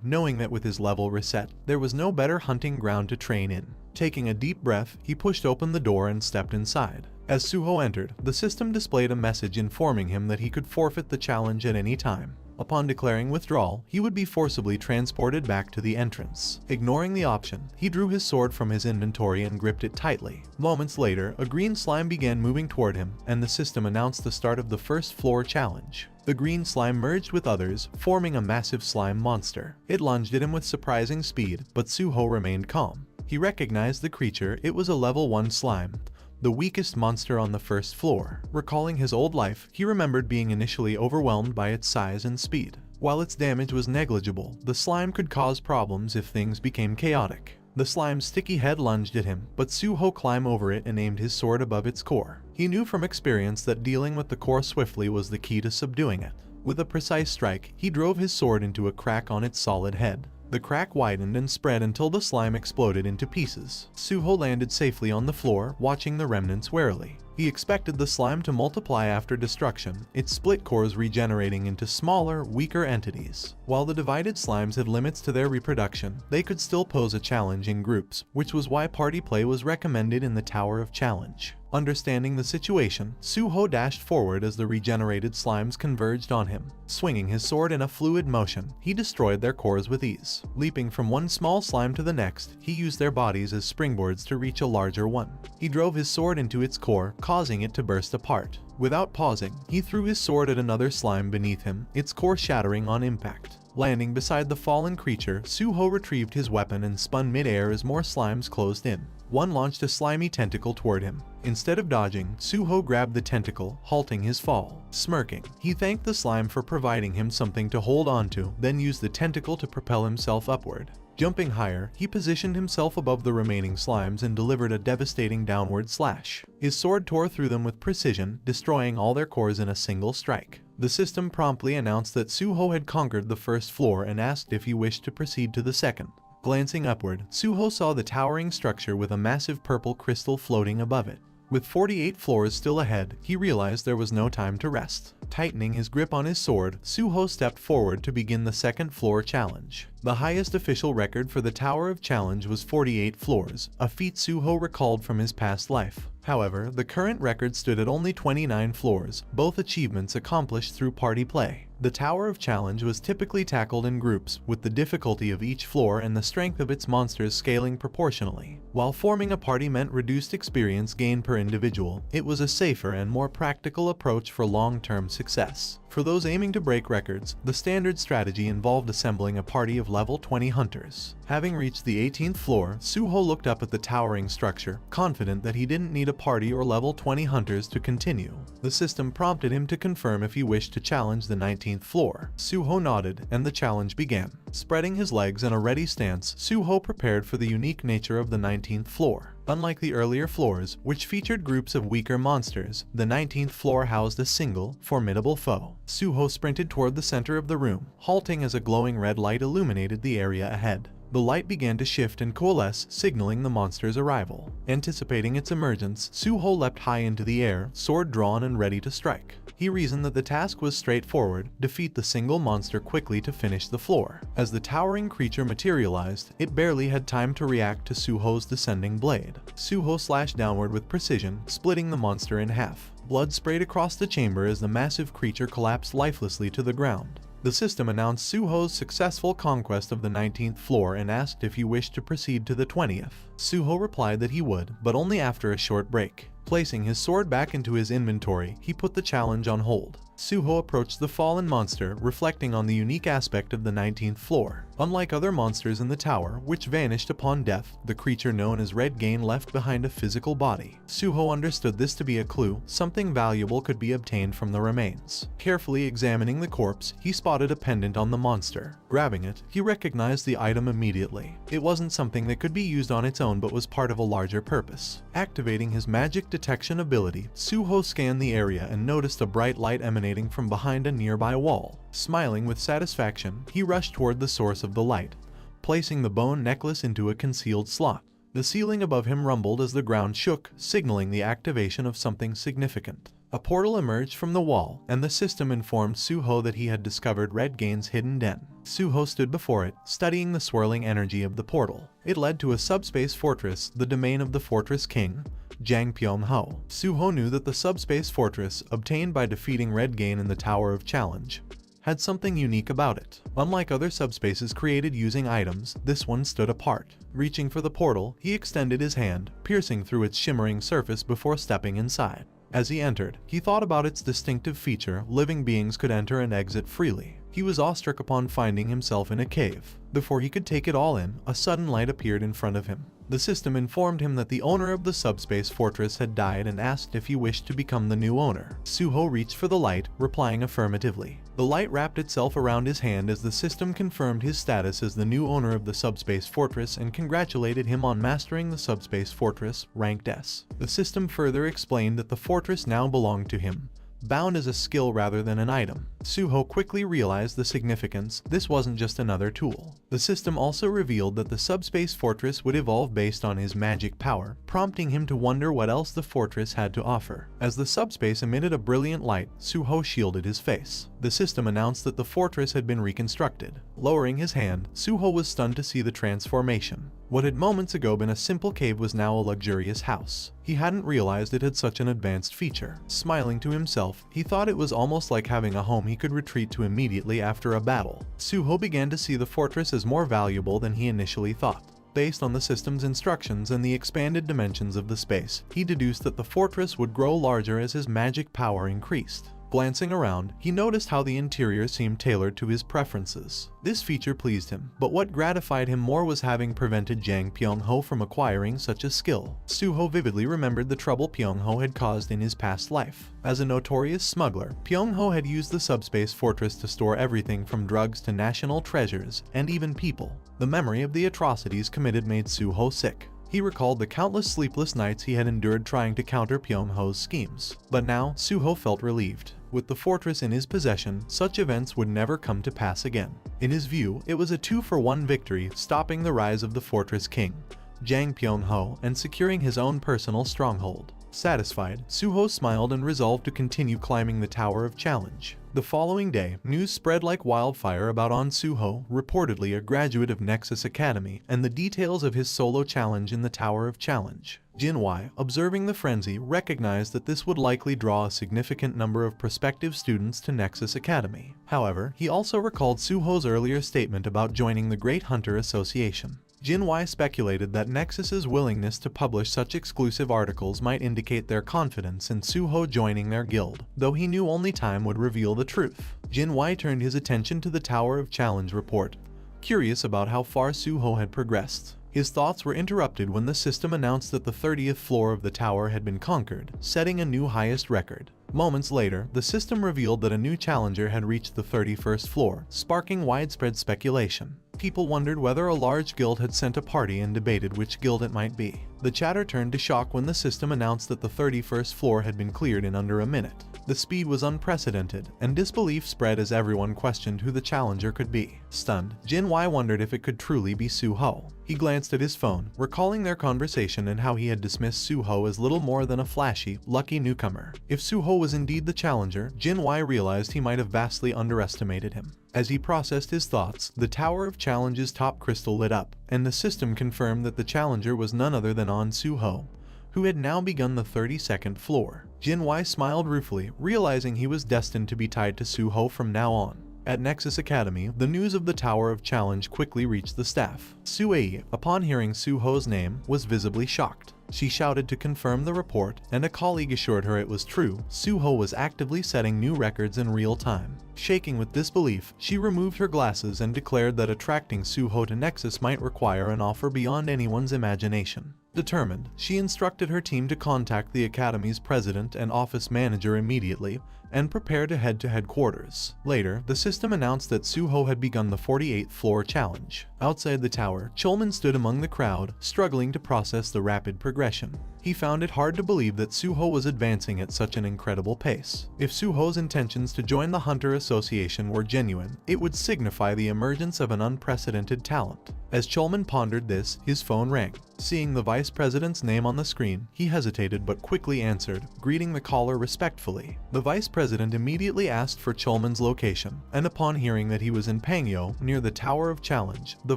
knowing that with his level reset, there was no better hunting ground to train in. Taking a deep breath, he pushed open the door and stepped inside. As Suho entered, the system displayed a message informing him that he could forfeit the challenge at any time. Upon declaring withdrawal, he would be forcibly transported back to the entrance. Ignoring the option, he drew his sword from his inventory and gripped it tightly. Moments later, a green slime began moving toward him, and the system announced the start of the first floor challenge. The green slime merged with others, forming a massive slime monster. It lunged at him with surprising speed, but Suho remained calm. He recognized the creature. It was a level 1 slime, the weakest monster on the first floor. Recalling his old life, he remembered being initially overwhelmed by its size and speed. While its damage was negligible, the slime could cause problems if things became chaotic. The slime's sticky head lunged at him, but Suho climbed over it and aimed his sword above its core. He knew from experience that dealing with the core swiftly was the key to subduing it. With a precise strike, he drove his sword into a crack on its solid head. The crack widened and spread until the slime exploded into pieces. Suho landed safely on the floor, watching the remnants warily. He expected the slime to multiply after destruction, its split cores regenerating into smaller, weaker entities. While the divided slimes had limits to their reproduction, they could still pose a challenge in groups, which was why party play was recommended in the Tower of Challenge. Understanding the situation, Suho dashed forward as the regenerated slimes converged on him. Swinging his sword in a fluid motion, he destroyed their cores with ease. Leaping from one small slime to the next, he used their bodies as springboards to reach a larger one. He drove his sword into its core, causing it to burst apart. Without pausing, he threw his sword at another slime beneath him, its core shattering on impact. Landing beside the fallen creature, Suho retrieved his weapon and spun mid-air as more slimes closed in. One launched a slimy tentacle toward him. Instead of dodging, Suho grabbed the tentacle, halting his fall. Smirking, he thanked the slime for providing him something to hold onto, then used the tentacle to propel himself upward. Jumping higher, he positioned himself above the remaining slimes and delivered a devastating downward slash. His sword tore through them with precision, destroying all their cores in a single strike. The system promptly announced that Suho had conquered the first floor and asked if he wished to proceed to the second. Glancing upward, Suho saw the towering structure with a massive purple crystal floating above it. With 48 floors still ahead, he realized there was no time to rest. Tightening his grip on his sword, Suho stepped forward to begin the second floor challenge. The highest official record for the Tower of Challenge was 48 floors, a feat Suho recalled from his past life. However, the current record stood at only 29 floors, both achievements accomplished through party play. The Tower of Challenge was typically tackled in groups, with the difficulty of each floor and the strength of its monsters scaling proportionally. While forming a party meant reduced experience gained per individual, it was a safer and more practical approach for long-term success. For those aiming to break records, the standard strategy involved assembling a party of level 20 hunters. Having reached the 18th floor, Suho looked up at the towering structure, confident that he didn't need a party or level 20 hunters to continue. The system prompted him to confirm if he wished to challenge the 19th floor. Suho nodded, and the challenge began. Spreading his legs in a ready stance, Suho prepared for the unique nature of the 19th floor. Unlike the earlier floors, which featured groups of weaker monsters, the 19th floor housed a single, formidable foe. Suho sprinted toward the center of the room, halting as a glowing red light illuminated the area ahead. The light began to shift and coalesce, signaling the monster's arrival. Anticipating its emergence, Suho leapt high into the air, sword drawn and ready to strike. He reasoned that the task was straightforward: defeat the single monster quickly to finish the floor. As the towering creature materialized, it barely had time to react to Suho's descending blade. Suho slashed downward with precision, splitting the monster in half. Blood sprayed across the chamber as the massive creature collapsed lifelessly to the ground. The system announced Suho's successful conquest of the 19th floor and asked if he wished to proceed to the 20th. Suho replied that he would, but only after a short break. Placing his sword back into his inventory, he put the challenge on hold. Suho approached the fallen monster, reflecting on the unique aspect of the 19th floor. Unlike other monsters in the tower, which vanished upon death, the creature known as Red Gain left behind a physical body. Suho understood this to be a clue: something valuable could be obtained from the remains. Carefully examining the corpse, he spotted a pendant on the monster. Grabbing it, he recognized the item immediately. It wasn't something that could be used on its own but was part of a larger purpose. Activating his magic detection ability, Suho scanned the area and noticed a bright light emanating from behind a nearby wall. Smiling with satisfaction, he rushed toward the source of the light, placing the bone necklace into a concealed slot. The ceiling above him rumbled as the ground shook, signaling the activation of something significant. A portal emerged from the wall, and the system informed Suho that he had discovered Red Gain's hidden den. Suho stood before it, studying the swirling energy of the portal. It led to a subspace fortress, the domain of the fortress king, Jang Pyong-ho. Suho knew that the subspace fortress, obtained by defeating Red Gain in the Tower of Challenge, had something unique about it. Unlike other subspaces created using items, this one stood apart. Reaching for the portal, he extended his hand, piercing through its shimmering surface before stepping inside. As he entered, he thought about its distinctive feature: living beings could enter and exit freely. He was awestruck upon finding himself in a cave. Before he could take it all in, a sudden light appeared in front of him. The system informed him that the owner of the subspace fortress had died and asked if he wished to become the new owner. Suho reached for the light, replying affirmatively. The light wrapped itself around his hand as the system confirmed his status as the new owner of the subspace fortress and congratulated him on mastering the subspace fortress, ranked S. The system further explained that the fortress now belonged to him, bound as a skill rather than an item. Suho quickly realized the significance: this wasn't just another tool. The system also revealed that the subspace fortress would evolve based on his magic power, prompting him to wonder what else the fortress had to offer. As the subspace emitted a brilliant light, Suho shielded his face. The system announced that the fortress had been reconstructed. Lowering his hand, Suho was stunned to see the transformation. What had moments ago been a simple cave was now a luxurious house. He hadn't realized it had such an advanced feature. Smiling to himself, he thought it was almost like having a home he could retreat to immediately after a battle. Suho began to see the fortress as more valuable than he initially thought. Based on the system's instructions and the expanded dimensions of the space, he deduced that the fortress would grow larger as his magic power increased. Glancing around, he noticed how the interior seemed tailored to his preferences. This feature pleased him, but what gratified him more was having prevented Jang Pyong-ho from acquiring such a skill. Suho vividly remembered the trouble Pyong-ho had caused in his past life. As a notorious smuggler, Pyong-ho had used the subspace fortress to store everything from drugs to national treasures, and even people. The memory of the atrocities committed made Suho sick. He recalled the countless sleepless nights he had endured trying to counter Pyong-ho's schemes. But now, Suho felt relieved. With the fortress in his possession, such events would never come to pass again. In his view, it was a 2-for-1 victory, stopping the rise of the fortress king, Jang Pyong-ho, and securing his own personal stronghold. Satisfied, Suho smiled and resolved to continue climbing the Tower of Challenge. The following day, news spread like wildfire about On Suho, reportedly a graduate of Nexus Academy, and the details of his solo challenge in the Tower of Challenge. Jinwei, observing the frenzy, recognized that this would likely draw a significant number of prospective students to Nexus Academy. However, he also recalled Suho's earlier statement about joining the Great Hunter Association. Jinwei speculated that Nexus's willingness to publish such exclusive articles might indicate their confidence in Suho joining their guild, though he knew only time would reveal the truth. Jinwei turned his attention to the Tower of Challenge report, curious about how far Suho had progressed. His thoughts were interrupted when the system announced that the 30th floor of the tower had been conquered, setting a new highest record. Moments later, the system revealed that a new challenger had reached the 31st floor, sparking widespread speculation. People wondered whether a large guild had sent a party and debated which guild it might be. The chatter turned to shock when the system announced that the 31st floor had been cleared in under a minute. The speed was unprecedented, and disbelief spread as everyone questioned who the challenger could be. Stunned, Jinwei wondered if it could truly be Suho. He glanced at his phone, recalling their conversation and how he had dismissed Suho as little more than a flashy, lucky newcomer. If Suho was indeed the challenger, Jinwei realized he might have vastly underestimated him. As he processed his thoughts, the Tower of Challenge's top crystal lit up, and the system confirmed that the challenger was none other than Suho, who had now begun the 32nd floor. Jinwei smiled ruefully, realizing he was destined to be tied to Suho from now on. At Nexus Academy, the news of the Tower of Challenge quickly reached the staff. Suei, upon hearing Suho's name, was visibly shocked. She shouted to confirm the report, and a colleague assured her it was true. Suho was actively setting new records in real time. Shaking with disbelief, she removed her glasses and declared that attracting Suho to Nexus might require an offer beyond anyone's imagination. Determined, she instructed her team to contact the Academy's president and office manager immediately and prepare to head to headquarters. Later, the system announced that Suho had begun the 48th floor challenge. Outside the tower, Cholman stood among the crowd, struggling to process the rapid progression. He found it hard to believe that Suho was advancing at such an incredible pace. If Suho's intentions to join the Hunter Association were genuine, it would signify the emergence of an unprecedented talent. As Cholman pondered this, his phone rang. Seeing the vice president's name on the screen, he hesitated but quickly answered, greeting the caller respectfully. The vice president immediately asked for Cholman's location, and upon hearing that he was in Pangyo, near the Tower of Challenge, the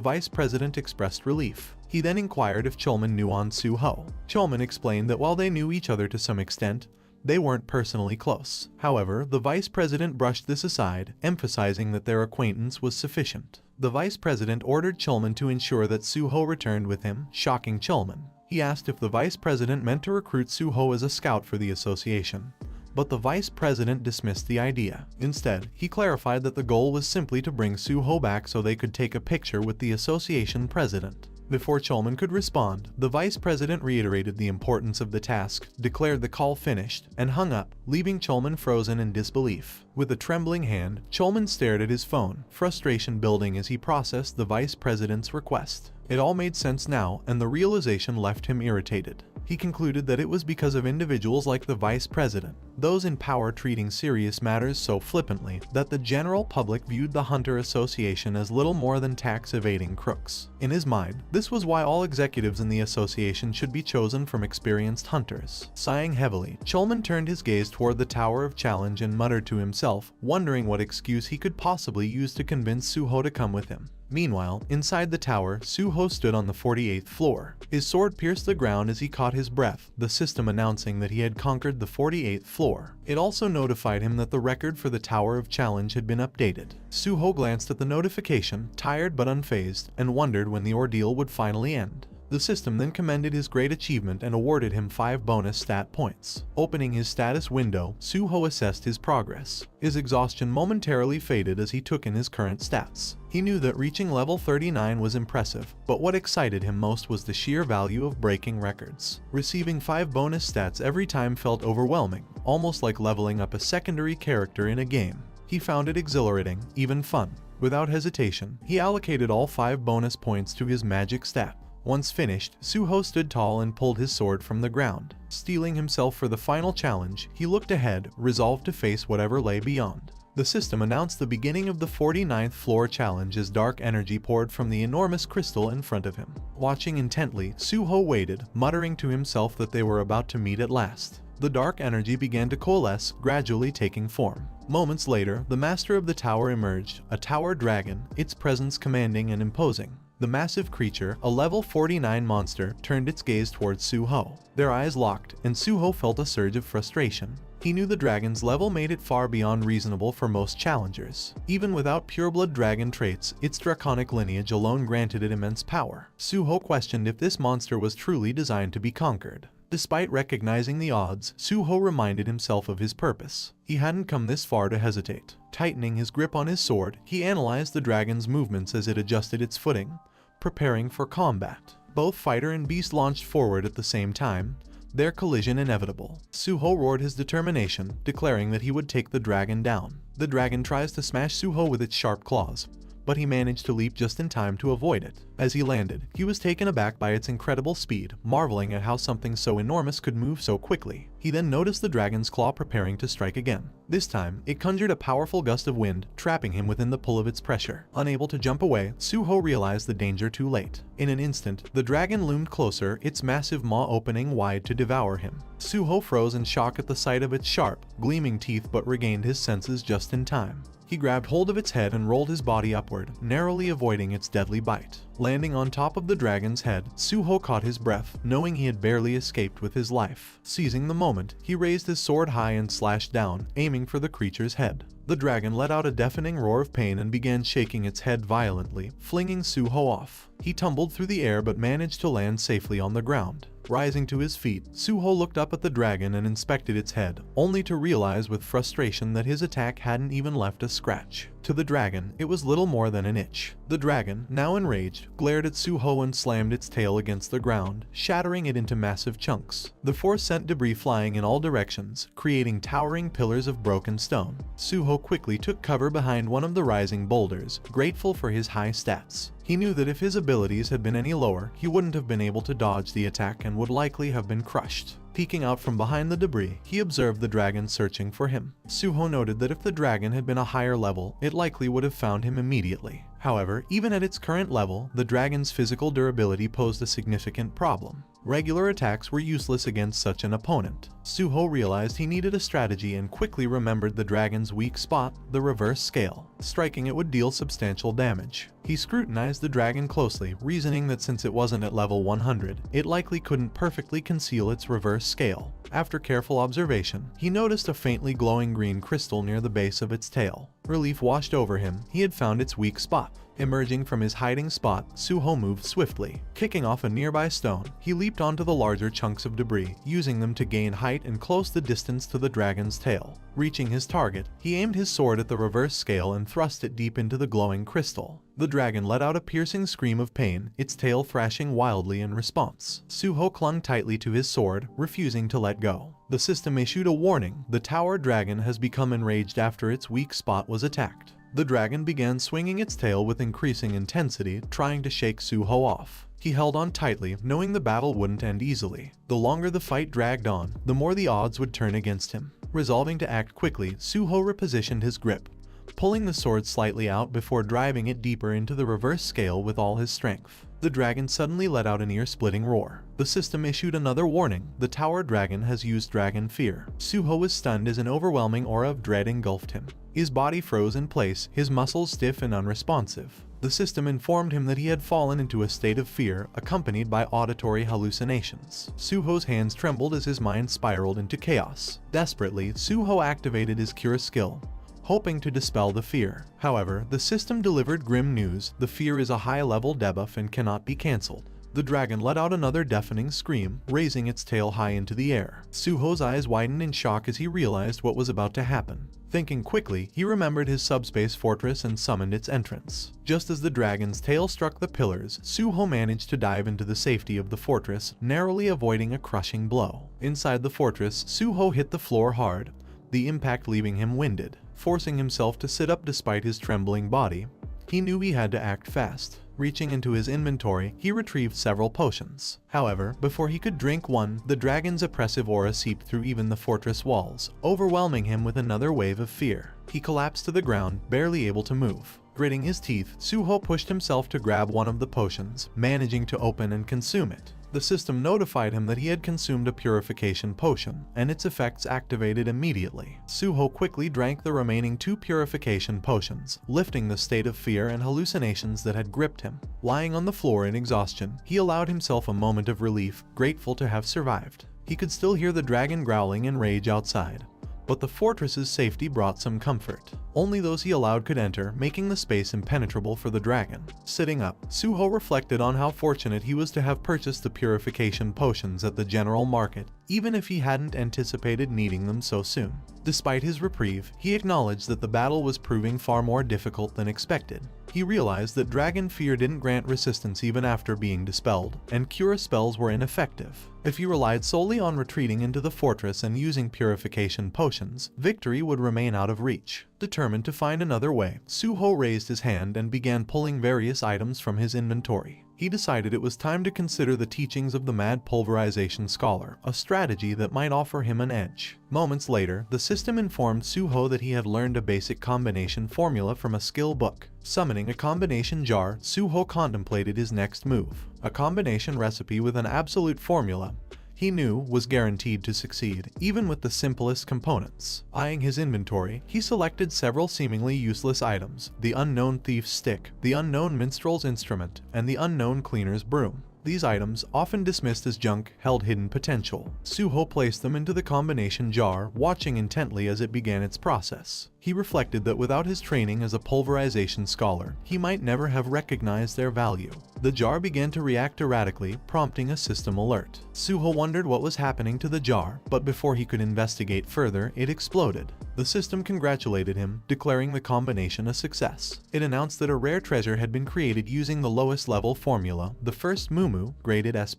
vice president expressed relief. He then inquired if Cholman knew Suho. Cholman explained that while they knew each other to some extent, they weren't personally close. However, the vice president brushed this aside, emphasizing that their acquaintance was sufficient. The vice president ordered Cholman to ensure that Suho returned with him, shocking Cholman. He asked if the vice president meant to recruit Suho as a scout for the association, but the vice president dismissed the idea. Instead, he clarified that the goal was simply to bring Suho back so they could take a picture with the association president. Before Cholman could respond, the vice president reiterated the importance of the task, declared the call finished, and hung up, leaving Cholman frozen in disbelief. With a trembling hand, Cholman stared at his phone, frustration building as he processed the vice president's request. It all made sense now, and the realization left him irritated. He concluded that it was because of individuals like the vice president, those in power treating serious matters so flippantly, that the general public viewed the Hunter Association as little more than tax-evading crooks. In his mind, this was why all executives in the association should be chosen from experienced hunters. Sighing heavily, Cholman turned his gaze toward the Tower of Challenge and muttered to himself, wondering what excuse he could possibly use to convince Suho to come with him. Meanwhile, inside the tower, Suho stood on the 48th floor. His sword pierced the ground as he caught his breath, the system announcing that he had conquered the 48th floor. It also notified him that the record for the Tower of Challenge had been updated. Suho glanced at the notification, tired but unfazed, and wondered when the ordeal would finally end. The system then commended his great achievement and awarded him 5 bonus stat points. Opening his status window, Suho assessed his progress. His exhaustion momentarily faded as he took in his current stats. He knew that reaching level 39 was impressive, but what excited him most was the sheer value of breaking records. Receiving 5 bonus stats every time felt overwhelming, almost like leveling up a secondary character in a game. He found it exhilarating, even fun. Without hesitation, he allocated all 5 bonus points to his magic stat. Once finished, Suho stood tall and pulled his sword from the ground. Steeling himself for the final challenge, he looked ahead, resolved to face whatever lay beyond. The system announced the beginning of the 49th floor challenge as dark energy poured from the enormous crystal in front of him. Watching intently, Suho waited, muttering to himself that they were about to meet at last. The dark energy began to coalesce, gradually taking form. Moments later, the master of the tower emerged, a tower dragon, its presence commanding and imposing. The massive creature, a level 49 monster, turned its gaze towards Suho. Their eyes locked, and Suho felt a surge of frustration. He knew the dragon's level made it far beyond reasonable for most challengers. Even without pureblood dragon traits, its draconic lineage alone granted it immense power. Suho questioned if this monster was truly designed to be conquered. Despite recognizing the odds, Suho reminded himself of his purpose. He hadn't come this far to hesitate. Tightening his grip on his sword, he analyzed the dragon's movements as it adjusted its footing, preparing for combat. Both fighter and beast launched forward at the same time, their collision inevitable. Suho roared his determination, declaring that he would take the dragon down. The dragon tries to smash Suho with its sharp claws, but he managed to leap just in time to avoid it. As he landed, he was taken aback by its incredible speed, marveling at how something so enormous could move so quickly. He then noticed the dragon's claw preparing to strike again. This time, it conjured a powerful gust of wind, trapping him within the pull of its pressure. Unable to jump away, Suho realized the danger too late. In an instant, the dragon loomed closer, its massive maw opening wide to devour him. Suho froze in shock at the sight of its sharp, gleaming teeth but regained his senses just in time. He grabbed hold of its head and rolled his body upward, narrowly avoiding its deadly bite. Landing on top of the dragon's head, Suho caught his breath, knowing he had barely escaped with his life. Seizing the moment, he raised his sword high and slashed down, aiming for the creature's head. The dragon let out a deafening roar of pain and began shaking its head violently, flinging Suho off. He tumbled through the air but managed to land safely on the ground. Rising to his feet, Suho looked up at the dragon and inspected its head, only to realize with frustration that his attack hadn't even left a scratch. To the dragon, it was little more than an itch. The dragon, now enraged, glared at Suho and slammed its tail against the ground, shattering it into massive chunks. The force sent debris flying in all directions, creating towering pillars of broken stone. Suho quickly took cover behind one of the rising boulders, grateful for his high stats. He knew that if his abilities had been any lower, he wouldn't have been able to dodge the attack and would likely have been crushed. Peeking out from behind the debris, he observed the dragon searching for him. Suho noted that if the dragon had been a higher level, it likely would have found him immediately. However, even at its current level, the dragon's physical durability posed a significant problem. Regular attacks were useless against such an opponent. Suho realized he needed a strategy and quickly remembered the dragon's weak spot, the reverse scale. Striking it would deal substantial damage. He scrutinized the dragon closely, reasoning that since it wasn't at level 100, it likely couldn't perfectly conceal its reverse scale. After careful observation, he noticed a faintly glowing green crystal near the base of its tail. Relief washed over him, he had found its weak spot. Emerging from his hiding spot, Suho moved swiftly. Kicking off a nearby stone, he leaped onto the larger chunks of debris, using them to gain height and close the distance to the dragon's tail. Reaching his target, he aimed his sword at the reverse scale and thrust it deep into the glowing crystal. The dragon let out a piercing scream of pain, its tail thrashing wildly in response. Suho clung tightly to his sword, refusing to let go. The system issued a warning: the tower dragon has become enraged after its weak spot was attacked. The dragon began swinging its tail with increasing intensity, trying to shake Suho off. He held on tightly, knowing the battle wouldn't end easily. The longer the fight dragged on, the more the odds would turn against him. Resolving to act quickly, Suho repositioned his grip, pulling the sword slightly out before driving it deeper into the reverse scale with all his strength. The dragon suddenly let out an ear-splitting roar. The system issued another warning: the tower dragon has used dragon fear. Suho was stunned as an overwhelming aura of dread engulfed him. His body froze in place, his muscles stiff and unresponsive. The system informed him that he had fallen into a state of fear, accompanied by auditory hallucinations. Suho's hands trembled as his mind spiraled into chaos. Desperately, Suho activated his cure skill, hoping to dispel the fear. However, the system delivered grim news: the fear is a high-level debuff and cannot be cancelled. The dragon let out another deafening scream, raising its tail high into the air. Suho's eyes widened in shock as he realized what was about to happen. Thinking quickly, he remembered his subspace fortress and summoned its entrance. Just as the dragon's tail struck the pillars, Suho managed to dive into the safety of the fortress, narrowly avoiding a crushing blow. Inside the fortress, Suho hit the floor hard, the impact leaving him winded. Forcing himself to sit up despite his trembling body, he knew he had to act fast. Reaching into his inventory, he retrieved several potions. However, before he could drink one, the dragon's oppressive aura seeped through even the fortress walls, overwhelming him with another wave of fear. He collapsed to the ground, barely able to move. Gritting his teeth, Suho pushed himself to grab one of the potions, managing to open and consume it. The system notified him that he had consumed a purification potion, and its effects activated immediately. Suho quickly drank the remaining 2 purification potions, lifting the state of fear and hallucinations that had gripped him. Lying on the floor in exhaustion, he allowed himself a moment of relief, grateful to have survived. He could still hear the dragon growling in rage outside, but the fortress's safety brought some comfort. Only those he allowed could enter, making the space impenetrable for the dragon. Sitting up, Suho reflected on how fortunate he was to have purchased the purification potions at the general market, even if he hadn't anticipated needing them so soon. Despite his reprieve, he acknowledged that the battle was proving far more difficult than expected. He realized that dragon fear didn't grant resistance even after being dispelled, and cure spells were ineffective. If he relied solely on retreating into the fortress and using purification potions, victory would remain out of reach. Determined to find another way, Suho raised his hand and began pulling various items from his inventory. He decided it was time to consider the teachings of the mad pulverization scholar, a strategy that might offer him an edge. Moments later, the system informed Suho that he had learned a basic combination formula from a skill book. Summoning a combination jar, Suho contemplated his next move. A combination recipe with an absolute formula he knew was guaranteed to succeed, even with the simplest components. Eyeing his inventory, he selected several seemingly useless items: the unknown thief's stick, the unknown minstrel's instrument, and the unknown cleaner's broom. These items, often dismissed as junk, held hidden potential. Suho placed them into the combination jar, watching intently as it began its process. He reflected that without his training as a pulverization scholar, he might never have recognized their value. The jar began to react erratically, prompting a system alert. Suho wondered what was happening to the jar, but before he could investigate further, it exploded. The system congratulated him, declaring the combination a success. It announced that a rare treasure had been created using the lowest level formula, the first Mumu, graded S+.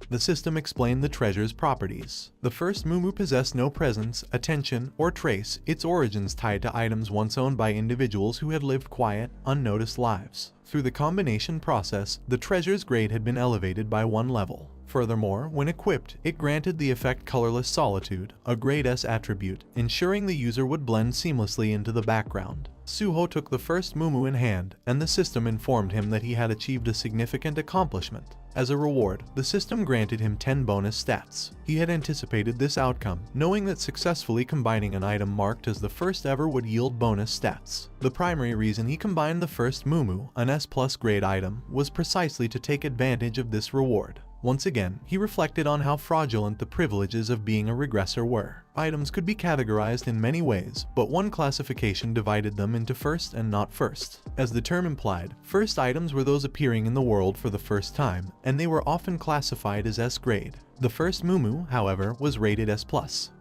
The system explained the treasure's properties. The first Mumu possessed no presence, attention, or trace, its origins tied to items once owned by individuals who had lived quiet, unnoticed lives. Through the combination process, the treasure's grade had been elevated by one level. Furthermore, when equipped, it granted the effect Colorless Solitude, a grade S attribute, ensuring the user would blend seamlessly into the background. Suho took the first Mumu in hand, and the system informed him that he had achieved a significant accomplishment. As a reward, the system granted him 10 bonus stats. He had anticipated this outcome, knowing that successfully combining an item marked as the first ever would yield bonus stats. The primary reason he combined the first Mumu, an S+ grade item, was precisely to take advantage of this reward. Once again, he reflected on how fraudulent the privileges of being a regressor were. Items could be categorized in many ways, but one classification divided them into first and not first. As the term implied, first items were those appearing in the world for the first time, and they were often classified as S grade. The first Mumu, however, was rated S+.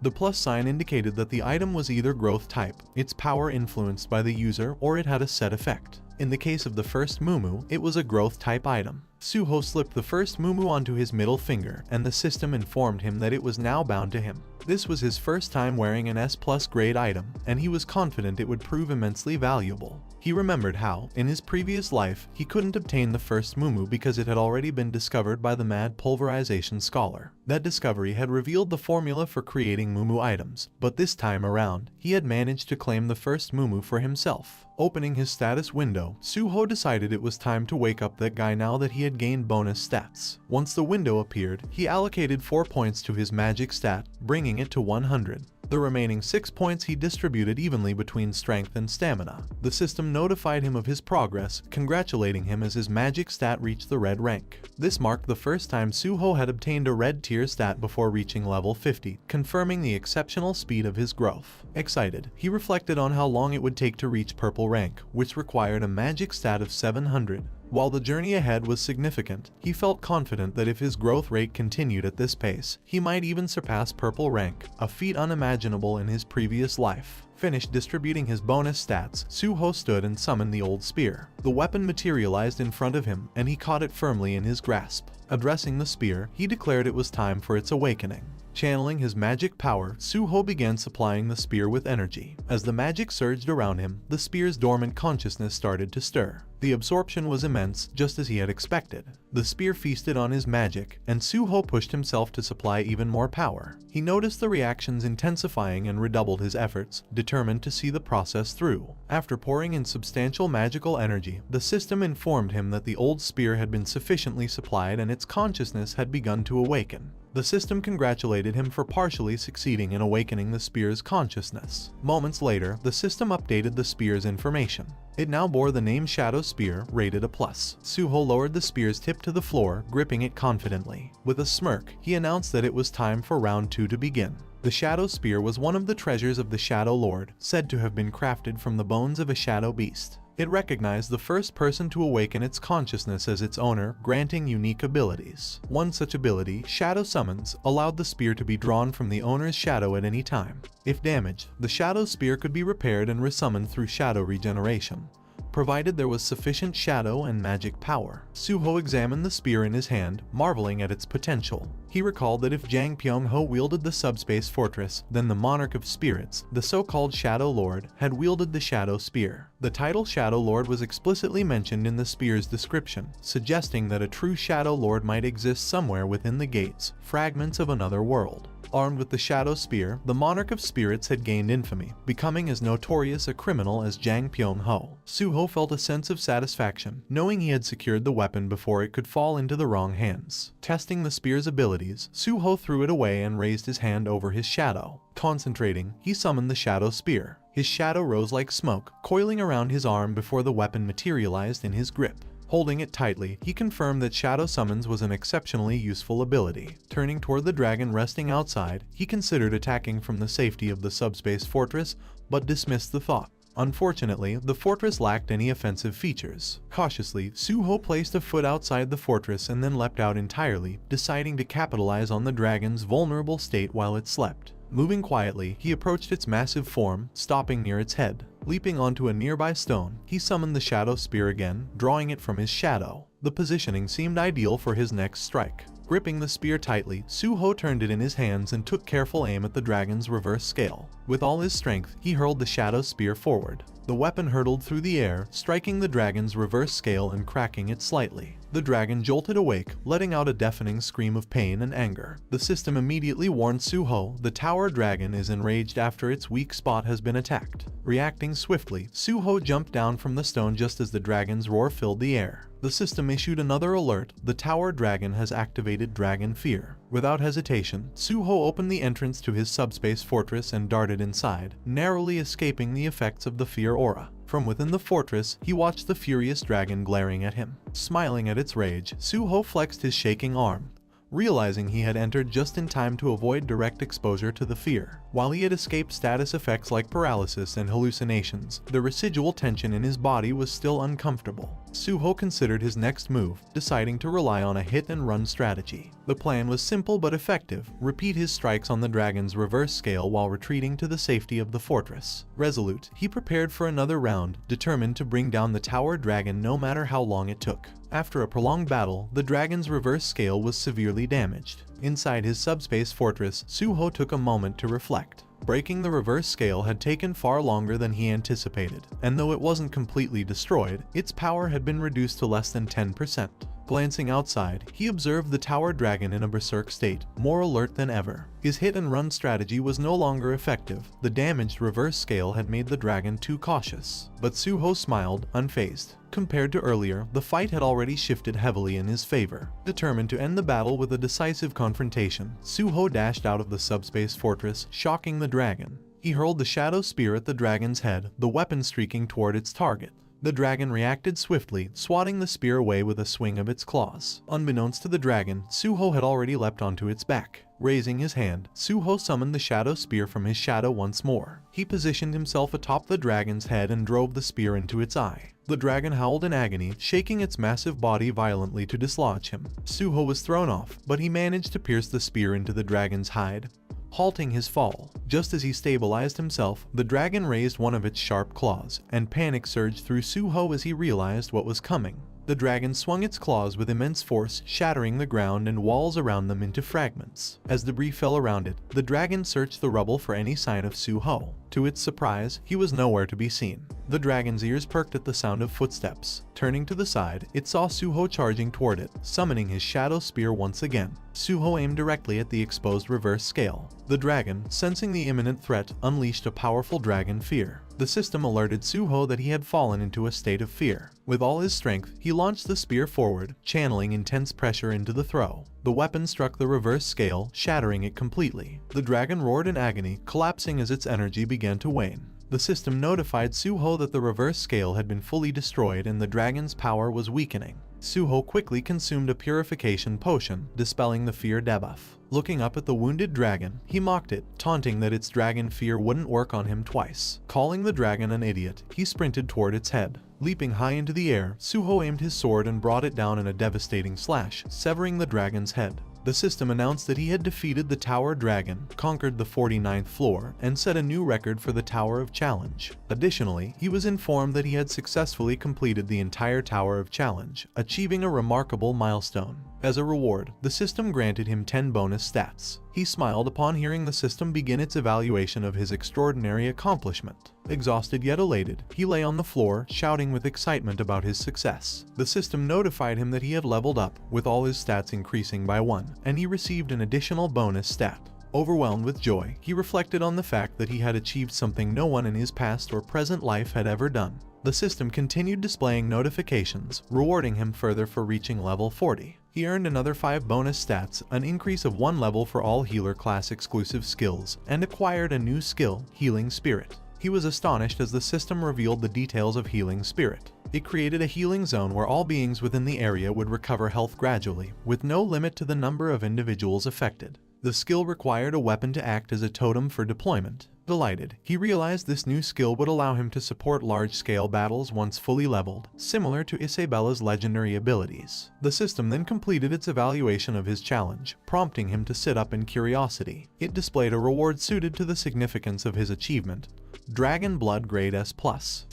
The plus sign indicated that the item was either growth type, its power influenced by the user, or it had a set effect. In the case of the first Mumu, it was a growth type item. Suho slipped the first Mumu onto his middle finger, and the system informed him that it was now bound to him. This was his first time wearing an S+ grade item, and he was confident it would prove immensely valuable. He remembered how, in his previous life, he couldn't obtain the first Mumu because it had already been discovered by the mad pulverization scholar. That discovery had revealed the formula for creating Mumu items, but this time around, he had managed to claim the first Mumu for himself. Opening his status window, Suho decided it was time to wake up that guy now that he had gained bonus stats. Once the window appeared, he allocated 4 points to his magic stat, bringing it to 100. The remaining 6 points he distributed evenly between strength and stamina. The system notified him of his progress, congratulating him as his magic stat reached the red rank. This marked the first time Suho had obtained a red tier stat before reaching level 50, confirming the exceptional speed of his growth. Excited, he reflected on how long it would take to reach purple rank, which required a magic stat of 700. While the journey ahead was significant, he felt confident that if his growth rate continued at this pace, he might even surpass purple rank, a feat unimaginable in his previous life. Finished distributing his bonus stats, Suho stood and summoned the old spear. The weapon materialized in front of him, and he caught it firmly in his grasp. Addressing the spear, he declared it was time for its awakening. Channeling his magic power, Suho began supplying the spear with energy. As the magic surged around him, the spear's dormant consciousness started to stir. The absorption was immense, just as he had expected. The spear feasted on his magic, and Suho pushed himself to supply even more power. He noticed the reactions intensifying and redoubled his efforts, determined to see the process through. After pouring in substantial magical energy, the system informed him that the old spear had been sufficiently supplied and its consciousness had begun to awaken. The system congratulated him for partially succeeding in awakening the spear's consciousness. Moments later, the system updated the spear's information. It now bore the name Shadow Spear, rated a+. Suho lowered the spear's tip to the floor, gripping it confidently. With a smirk, he announced that it was time for round 2 to begin. The Shadow Spear was one of the treasures of the Shadow Lord, said to have been crafted from the bones of a shadow beast. It recognized the first person to awaken its consciousness as its owner, granting unique abilities. One such ability, Shadow Summons, allowed the spear to be drawn from the owner's shadow at any time. If damaged, the Shadow Spear could be repaired and resummoned through shadow regeneration. provided there was sufficient shadow and magic power. Suho examined the spear in his hand, marveling at its potential. He recalled that if Jang Pyong-ho wielded the subspace fortress, then the Monarch of Spirits, the so-called Shadow Lord, had wielded the Shadow Spear. The title Shadow Lord was explicitly mentioned in the spear's description, suggesting that a true Shadow Lord might exist somewhere within the gates, fragments of another world. Armed with the Shadow Spear, the Monarch of Spirits had gained infamy, becoming as notorious a criminal as Jang Pyong-ho. Suho felt a sense of satisfaction, knowing he had secured the weapon before it could fall into the wrong hands. Testing the spear's abilities, Suho threw it away and raised his hand over his shadow. Concentrating, he summoned the Shadow Spear. His shadow rose like smoke, coiling around his arm before the weapon materialized in his grip. Holding it tightly, he confirmed that Shadow Summons was an exceptionally useful ability. Turning toward the dragon resting outside, he considered attacking from the safety of the subspace fortress, but dismissed the thought. Unfortunately, the fortress lacked any offensive features. Cautiously, Suho placed a foot outside the fortress and then leapt out entirely, deciding to capitalize on the dragon's vulnerable state while it slept. Moving quietly, he approached its massive form, stopping near its head. Leaping onto a nearby stone, he summoned the Shadow Spear again, drawing it from his shadow. The positioning seemed ideal for his next strike. Gripping the spear tightly, Suho turned it in his hands and took careful aim at the dragon's reverse scale. With all his strength, he hurled the Shadow Spear forward. The weapon hurtled through the air, striking the dragon's reverse scale and cracking it slightly. The dragon jolted awake, letting out a deafening scream of pain and anger. The system immediately warned Suho the tower dragon is enraged after its weak spot has been attacked. Reacting swiftly, Suho jumped down from the stone just as the dragon's roar filled the air. The system issued another alert: the tower dragon has activated Dragon Fear. Without hesitation, Suho opened the entrance to his subspace fortress and darted inside, narrowly escaping the effects of the fear aura. From within the fortress, he watched the furious dragon glaring at him. Smiling at its rage, Suho flexed his shaking arm, realizing he had entered just in time to avoid direct exposure to the fear. While he had escaped status effects like paralysis and hallucinations, the residual tension in his body was still uncomfortable. Suho considered his next move, deciding to rely on a hit-and-run strategy. The plan was simple but effective: repeat his strikes on the dragon's reverse scale while retreating to the safety of the fortress. Resolute, he prepared for another round, determined to bring down the tower dragon no matter how long it took. After a prolonged battle, the dragon's reverse scale was severely damaged. Inside his subspace fortress, Suho took a moment to reflect. Breaking the reverse scale had taken far longer than he anticipated, and though it wasn't completely destroyed, its power had been reduced to less than 10%. Glancing outside, he observed the tower dragon in a berserk state, more alert than ever. His hit-and-run strategy was no longer effective. The damaged reverse scale had made the dragon too cautious. But Suho smiled, unfazed. Compared to earlier, the fight had already shifted heavily in his favor. Determined to end the battle with a decisive confrontation, Suho dashed out of the subspace fortress, shocking the dragon. He hurled the Shadow Spear at the dragon's head, the weapon streaking toward its target. The dragon reacted swiftly, swatting the spear away with a swing of its claws. Unbeknownst to the dragon, Suho had already leapt onto its back. Raising his hand, Suho summoned the Shadow Spear from his shadow once more. He positioned himself atop the dragon's head and drove the spear into its eye. The dragon howled in agony, shaking its massive body violently to dislodge him. Suho was thrown off, but he managed to pierce the spear into the dragon's hide, halting his fall. Just as he stabilized himself, the dragon raised one of its sharp claws, and panic surged through Suho as he realized what was coming. The dragon swung its claws with immense force, shattering the ground and walls around them into fragments. As debris fell around it, the dragon searched the rubble for any sign of Suho. To its surprise, he was nowhere to be seen. The dragon's ears perked at the sound of footsteps. Turning to the side, it saw Suho charging toward it, summoning his Shadow Spear once again. Suho aimed directly at the exposed reverse scale. The dragon, sensing the imminent threat, unleashed a powerful Dragon Fear. The system alerted Suho that he had fallen into a state of fear. With all his strength, he launched the spear forward, channeling intense pressure into the throw. The weapon struck the reverse scale, shattering it completely. The dragon roared in agony, collapsing as its energy began to wane. The system notified Suho that the reverse scale had been fully destroyed and the dragon's power was weakening. Suho quickly consumed a purification potion, dispelling the fear debuff. Looking up at the wounded dragon, he mocked it, taunting that its dragon fear wouldn't work on him twice. Calling the dragon an idiot, he sprinted toward its head. Leaping high into the air, Suho aimed his sword and brought it down in a devastating slash, severing the dragon's head. The system announced that he had defeated the Tower Dragon, conquered the 49th floor, and set a new record for the Tower of Challenge. Additionally, he was informed that he had successfully completed the entire Tower of Challenge, achieving a remarkable milestone. As a reward, the system granted him 10 bonus stats. He smiled upon hearing the system begin its evaluation of his extraordinary accomplishment. Exhausted yet elated, he lay on the floor, shouting with excitement about his success. The system notified him that he had leveled up, with all his stats increasing by 1, and he received an additional bonus stat. Overwhelmed with joy, he reflected on the fact that he had achieved something no one in his past or present life had ever done. The system continued displaying notifications, rewarding him further for reaching level 40. He earned another 5 bonus stats, an increase of 1 level for all healer class exclusive skills, and acquired a new skill, Healing Spirit. He was astonished as the system revealed the details of Healing Spirit. It created a healing zone where all beings within the area would recover health gradually, with no limit to the number of individuals affected. The skill required a weapon to act as a totem for deployment. Delighted, he realized this new skill would allow him to support large-scale battles once fully leveled, similar to Isabella's legendary abilities. The system then completed its evaluation of his challenge, prompting him to sit up in curiosity. It displayed a reward suited to the significance of his achievement. Dragon Blood Grade S+.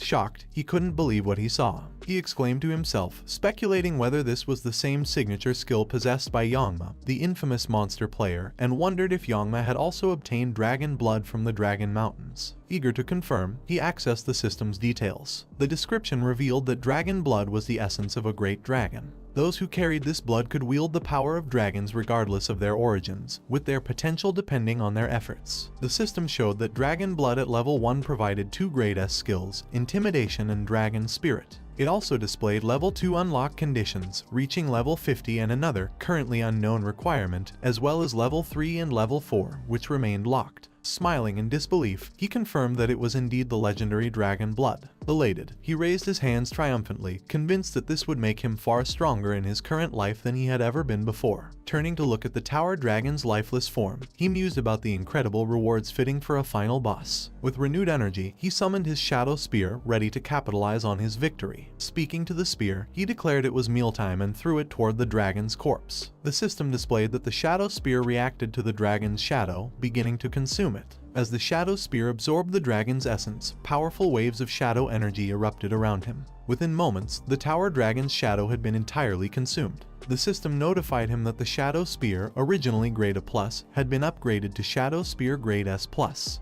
Shocked, he couldn't believe what he saw. He exclaimed to himself, speculating whether this was the same signature skill possessed by Yangma, the infamous monster player, and wondered if Yangma had also obtained dragon blood from the Dragon Mountains. Eager to confirm, he accessed the system's details. The description revealed that dragon blood was the essence of a great dragon. Those who carried this blood could wield the power of dragons regardless of their origins, with their potential depending on their efforts. The system showed that dragon blood at level 1 provided 2 grade S skills, Intimidation and Dragon Spirit. It also displayed level 2 unlock conditions, reaching level 50 and another, currently unknown requirement, as well as level 3 and level 4, which remained locked. Smiling in disbelief, he confirmed that it was indeed the legendary dragon blood. Elated, he raised his hands triumphantly, convinced that this would make him far stronger in his current life than he had ever been before. Turning to look at the tower dragon's lifeless form, he mused about the incredible rewards fitting for a final boss. With renewed energy, he summoned his shadow spear, ready to capitalize on his victory. Speaking to the spear, he declared it was mealtime and threw it toward the dragon's corpse. The system displayed that the shadow spear reacted to the dragon's shadow, beginning to consume it. As the shadow spear absorbed the dragon's essence, powerful waves of shadow energy erupted around him. Within moments, the tower dragon's shadow had been entirely consumed. The system notified him that the Shadow Spear, originally Grade A+, had been upgraded to Shadow Spear Grade S+.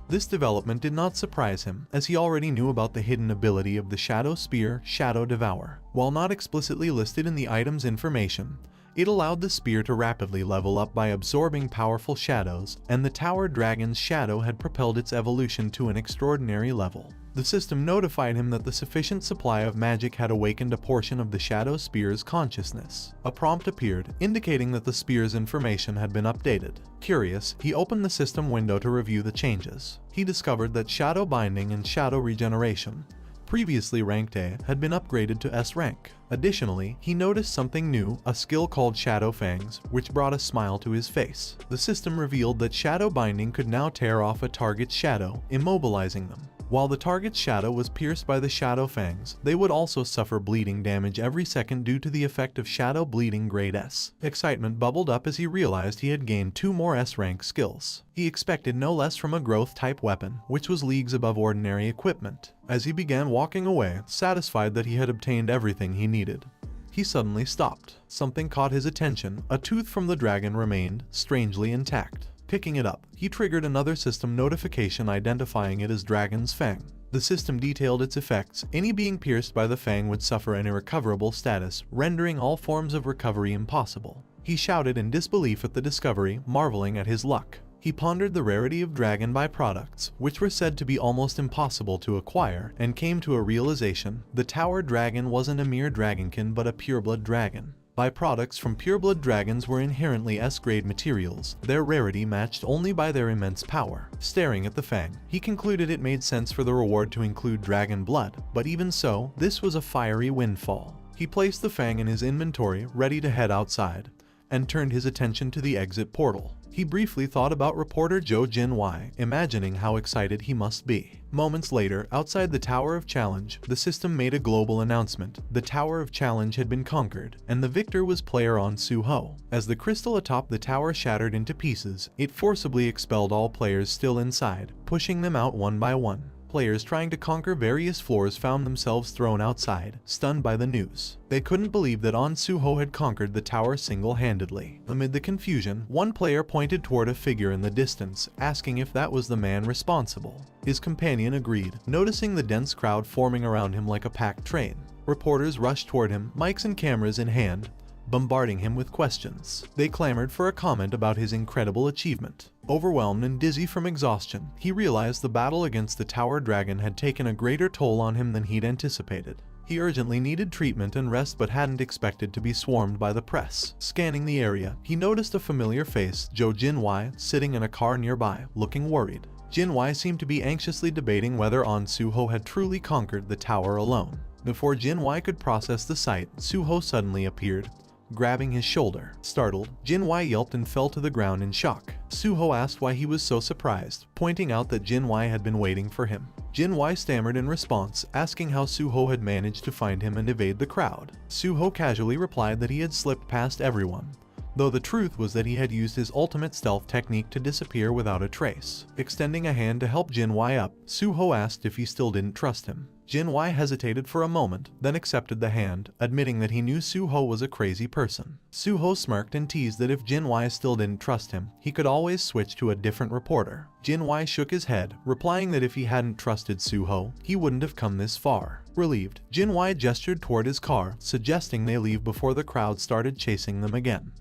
This development did not surprise him, as he already knew about the hidden ability of the Shadow Spear, Shadow Devour. While not explicitly listed in the item's information, it allowed the spear to rapidly level up by absorbing powerful shadows, and the tower dragon's shadow had propelled its evolution to an extraordinary level. The system notified him that the sufficient supply of magic had awakened a portion of the Shadow Spear's consciousness. A prompt appeared, indicating that the spear's information had been updated. Curious, he opened the system window to review the changes. He discovered that Shadow Binding and Shadow Regeneration, previously ranked A, had been upgraded to S rank. Additionally, he noticed something new, a skill called Shadow Fangs, which brought a smile to his face. The system revealed that Shadow Binding could now tear off a target's shadow, immobilizing them. While the target's shadow was pierced by the Shadow Fangs, they would also suffer bleeding damage every second due to the effect of Shadow Bleeding Grade S. Excitement bubbled up as he realized he had gained 2 more S-rank skills. He expected no less from a growth-type weapon, which was leagues above ordinary equipment. As he began walking away, satisfied that he had obtained everything he needed, he suddenly stopped. Something caught his attention. A tooth from the dragon remained, strangely intact. Picking it up, he triggered another system notification identifying it as Dragon's Fang. The system detailed its effects. Any being pierced by the fang would suffer an irrecoverable status, rendering all forms of recovery impossible. He shouted in disbelief at the discovery, marveling at his luck. He pondered the rarity of dragon byproducts, which were said to be almost impossible to acquire, and came to a realization: the tower dragon wasn't a mere dragonkin but a pureblood dragon. Byproducts from pureblood dragons were inherently S-grade materials, their rarity matched only by their immense power. Staring at the fang, he concluded it made sense for the reward to include dragon blood, but even so, this was a fiery windfall. He placed the fang in his inventory, ready to head outside, and turned his attention to the exit portal. He briefly thought about reporter Zhou Jinwei, imagining how excited he must be. Moments later, outside the Tower of Challenge, the system made a global announcement. The Tower of Challenge had been conquered, and the victor was player On Suho. As the crystal atop the tower shattered into pieces, it forcibly expelled all players still inside, pushing them out one by one. Players trying to conquer various floors found themselves thrown outside, stunned by the news. They couldn't believe that On Suho had conquered the tower single-handedly. Amid the confusion, one player pointed toward a figure in the distance, asking if that was the man responsible. His companion agreed, noticing the dense crowd forming around him like a packed train. Reporters rushed toward him, mics and cameras in hand, bombarding him with questions. They clamored for a comment about his incredible achievement. Overwhelmed and dizzy from exhaustion, he realized the battle against the Tower Dragon had taken a greater toll on him than he'd anticipated. He urgently needed treatment and rest but hadn't expected to be swarmed by the press. Scanning the area, he noticed a familiar face, Zhou Jinwei, sitting in a car nearby, looking worried. Jinwei seemed to be anxiously debating whether On Suho had truly conquered the tower alone. Before Jinwei could process the sight, Suho suddenly appeared, grabbing his shoulder. Startled, Jinwei yelped and fell to the ground in shock. Suho asked why he was so surprised, pointing out that Jinwei had been waiting for him. Jinwei stammered in response, asking how Suho had managed to find him and evade the crowd. Suho casually replied that he had slipped past everyone, though the truth was that he had used his ultimate stealth technique to disappear without a trace. Extending a hand to help Jinwei up, Suho asked if he still didn't trust him. Jinwei hesitated for a moment, then accepted the hand, admitting that he knew Suho was a crazy person. Suho smirked and teased that if Jinwei still didn't trust him, he could always switch to a different reporter. Jinwei shook his head, replying that if he hadn't trusted Suho, he wouldn't have come this far. Relieved, Jinwei gestured toward his car, suggesting they leave before the crowd started chasing them again.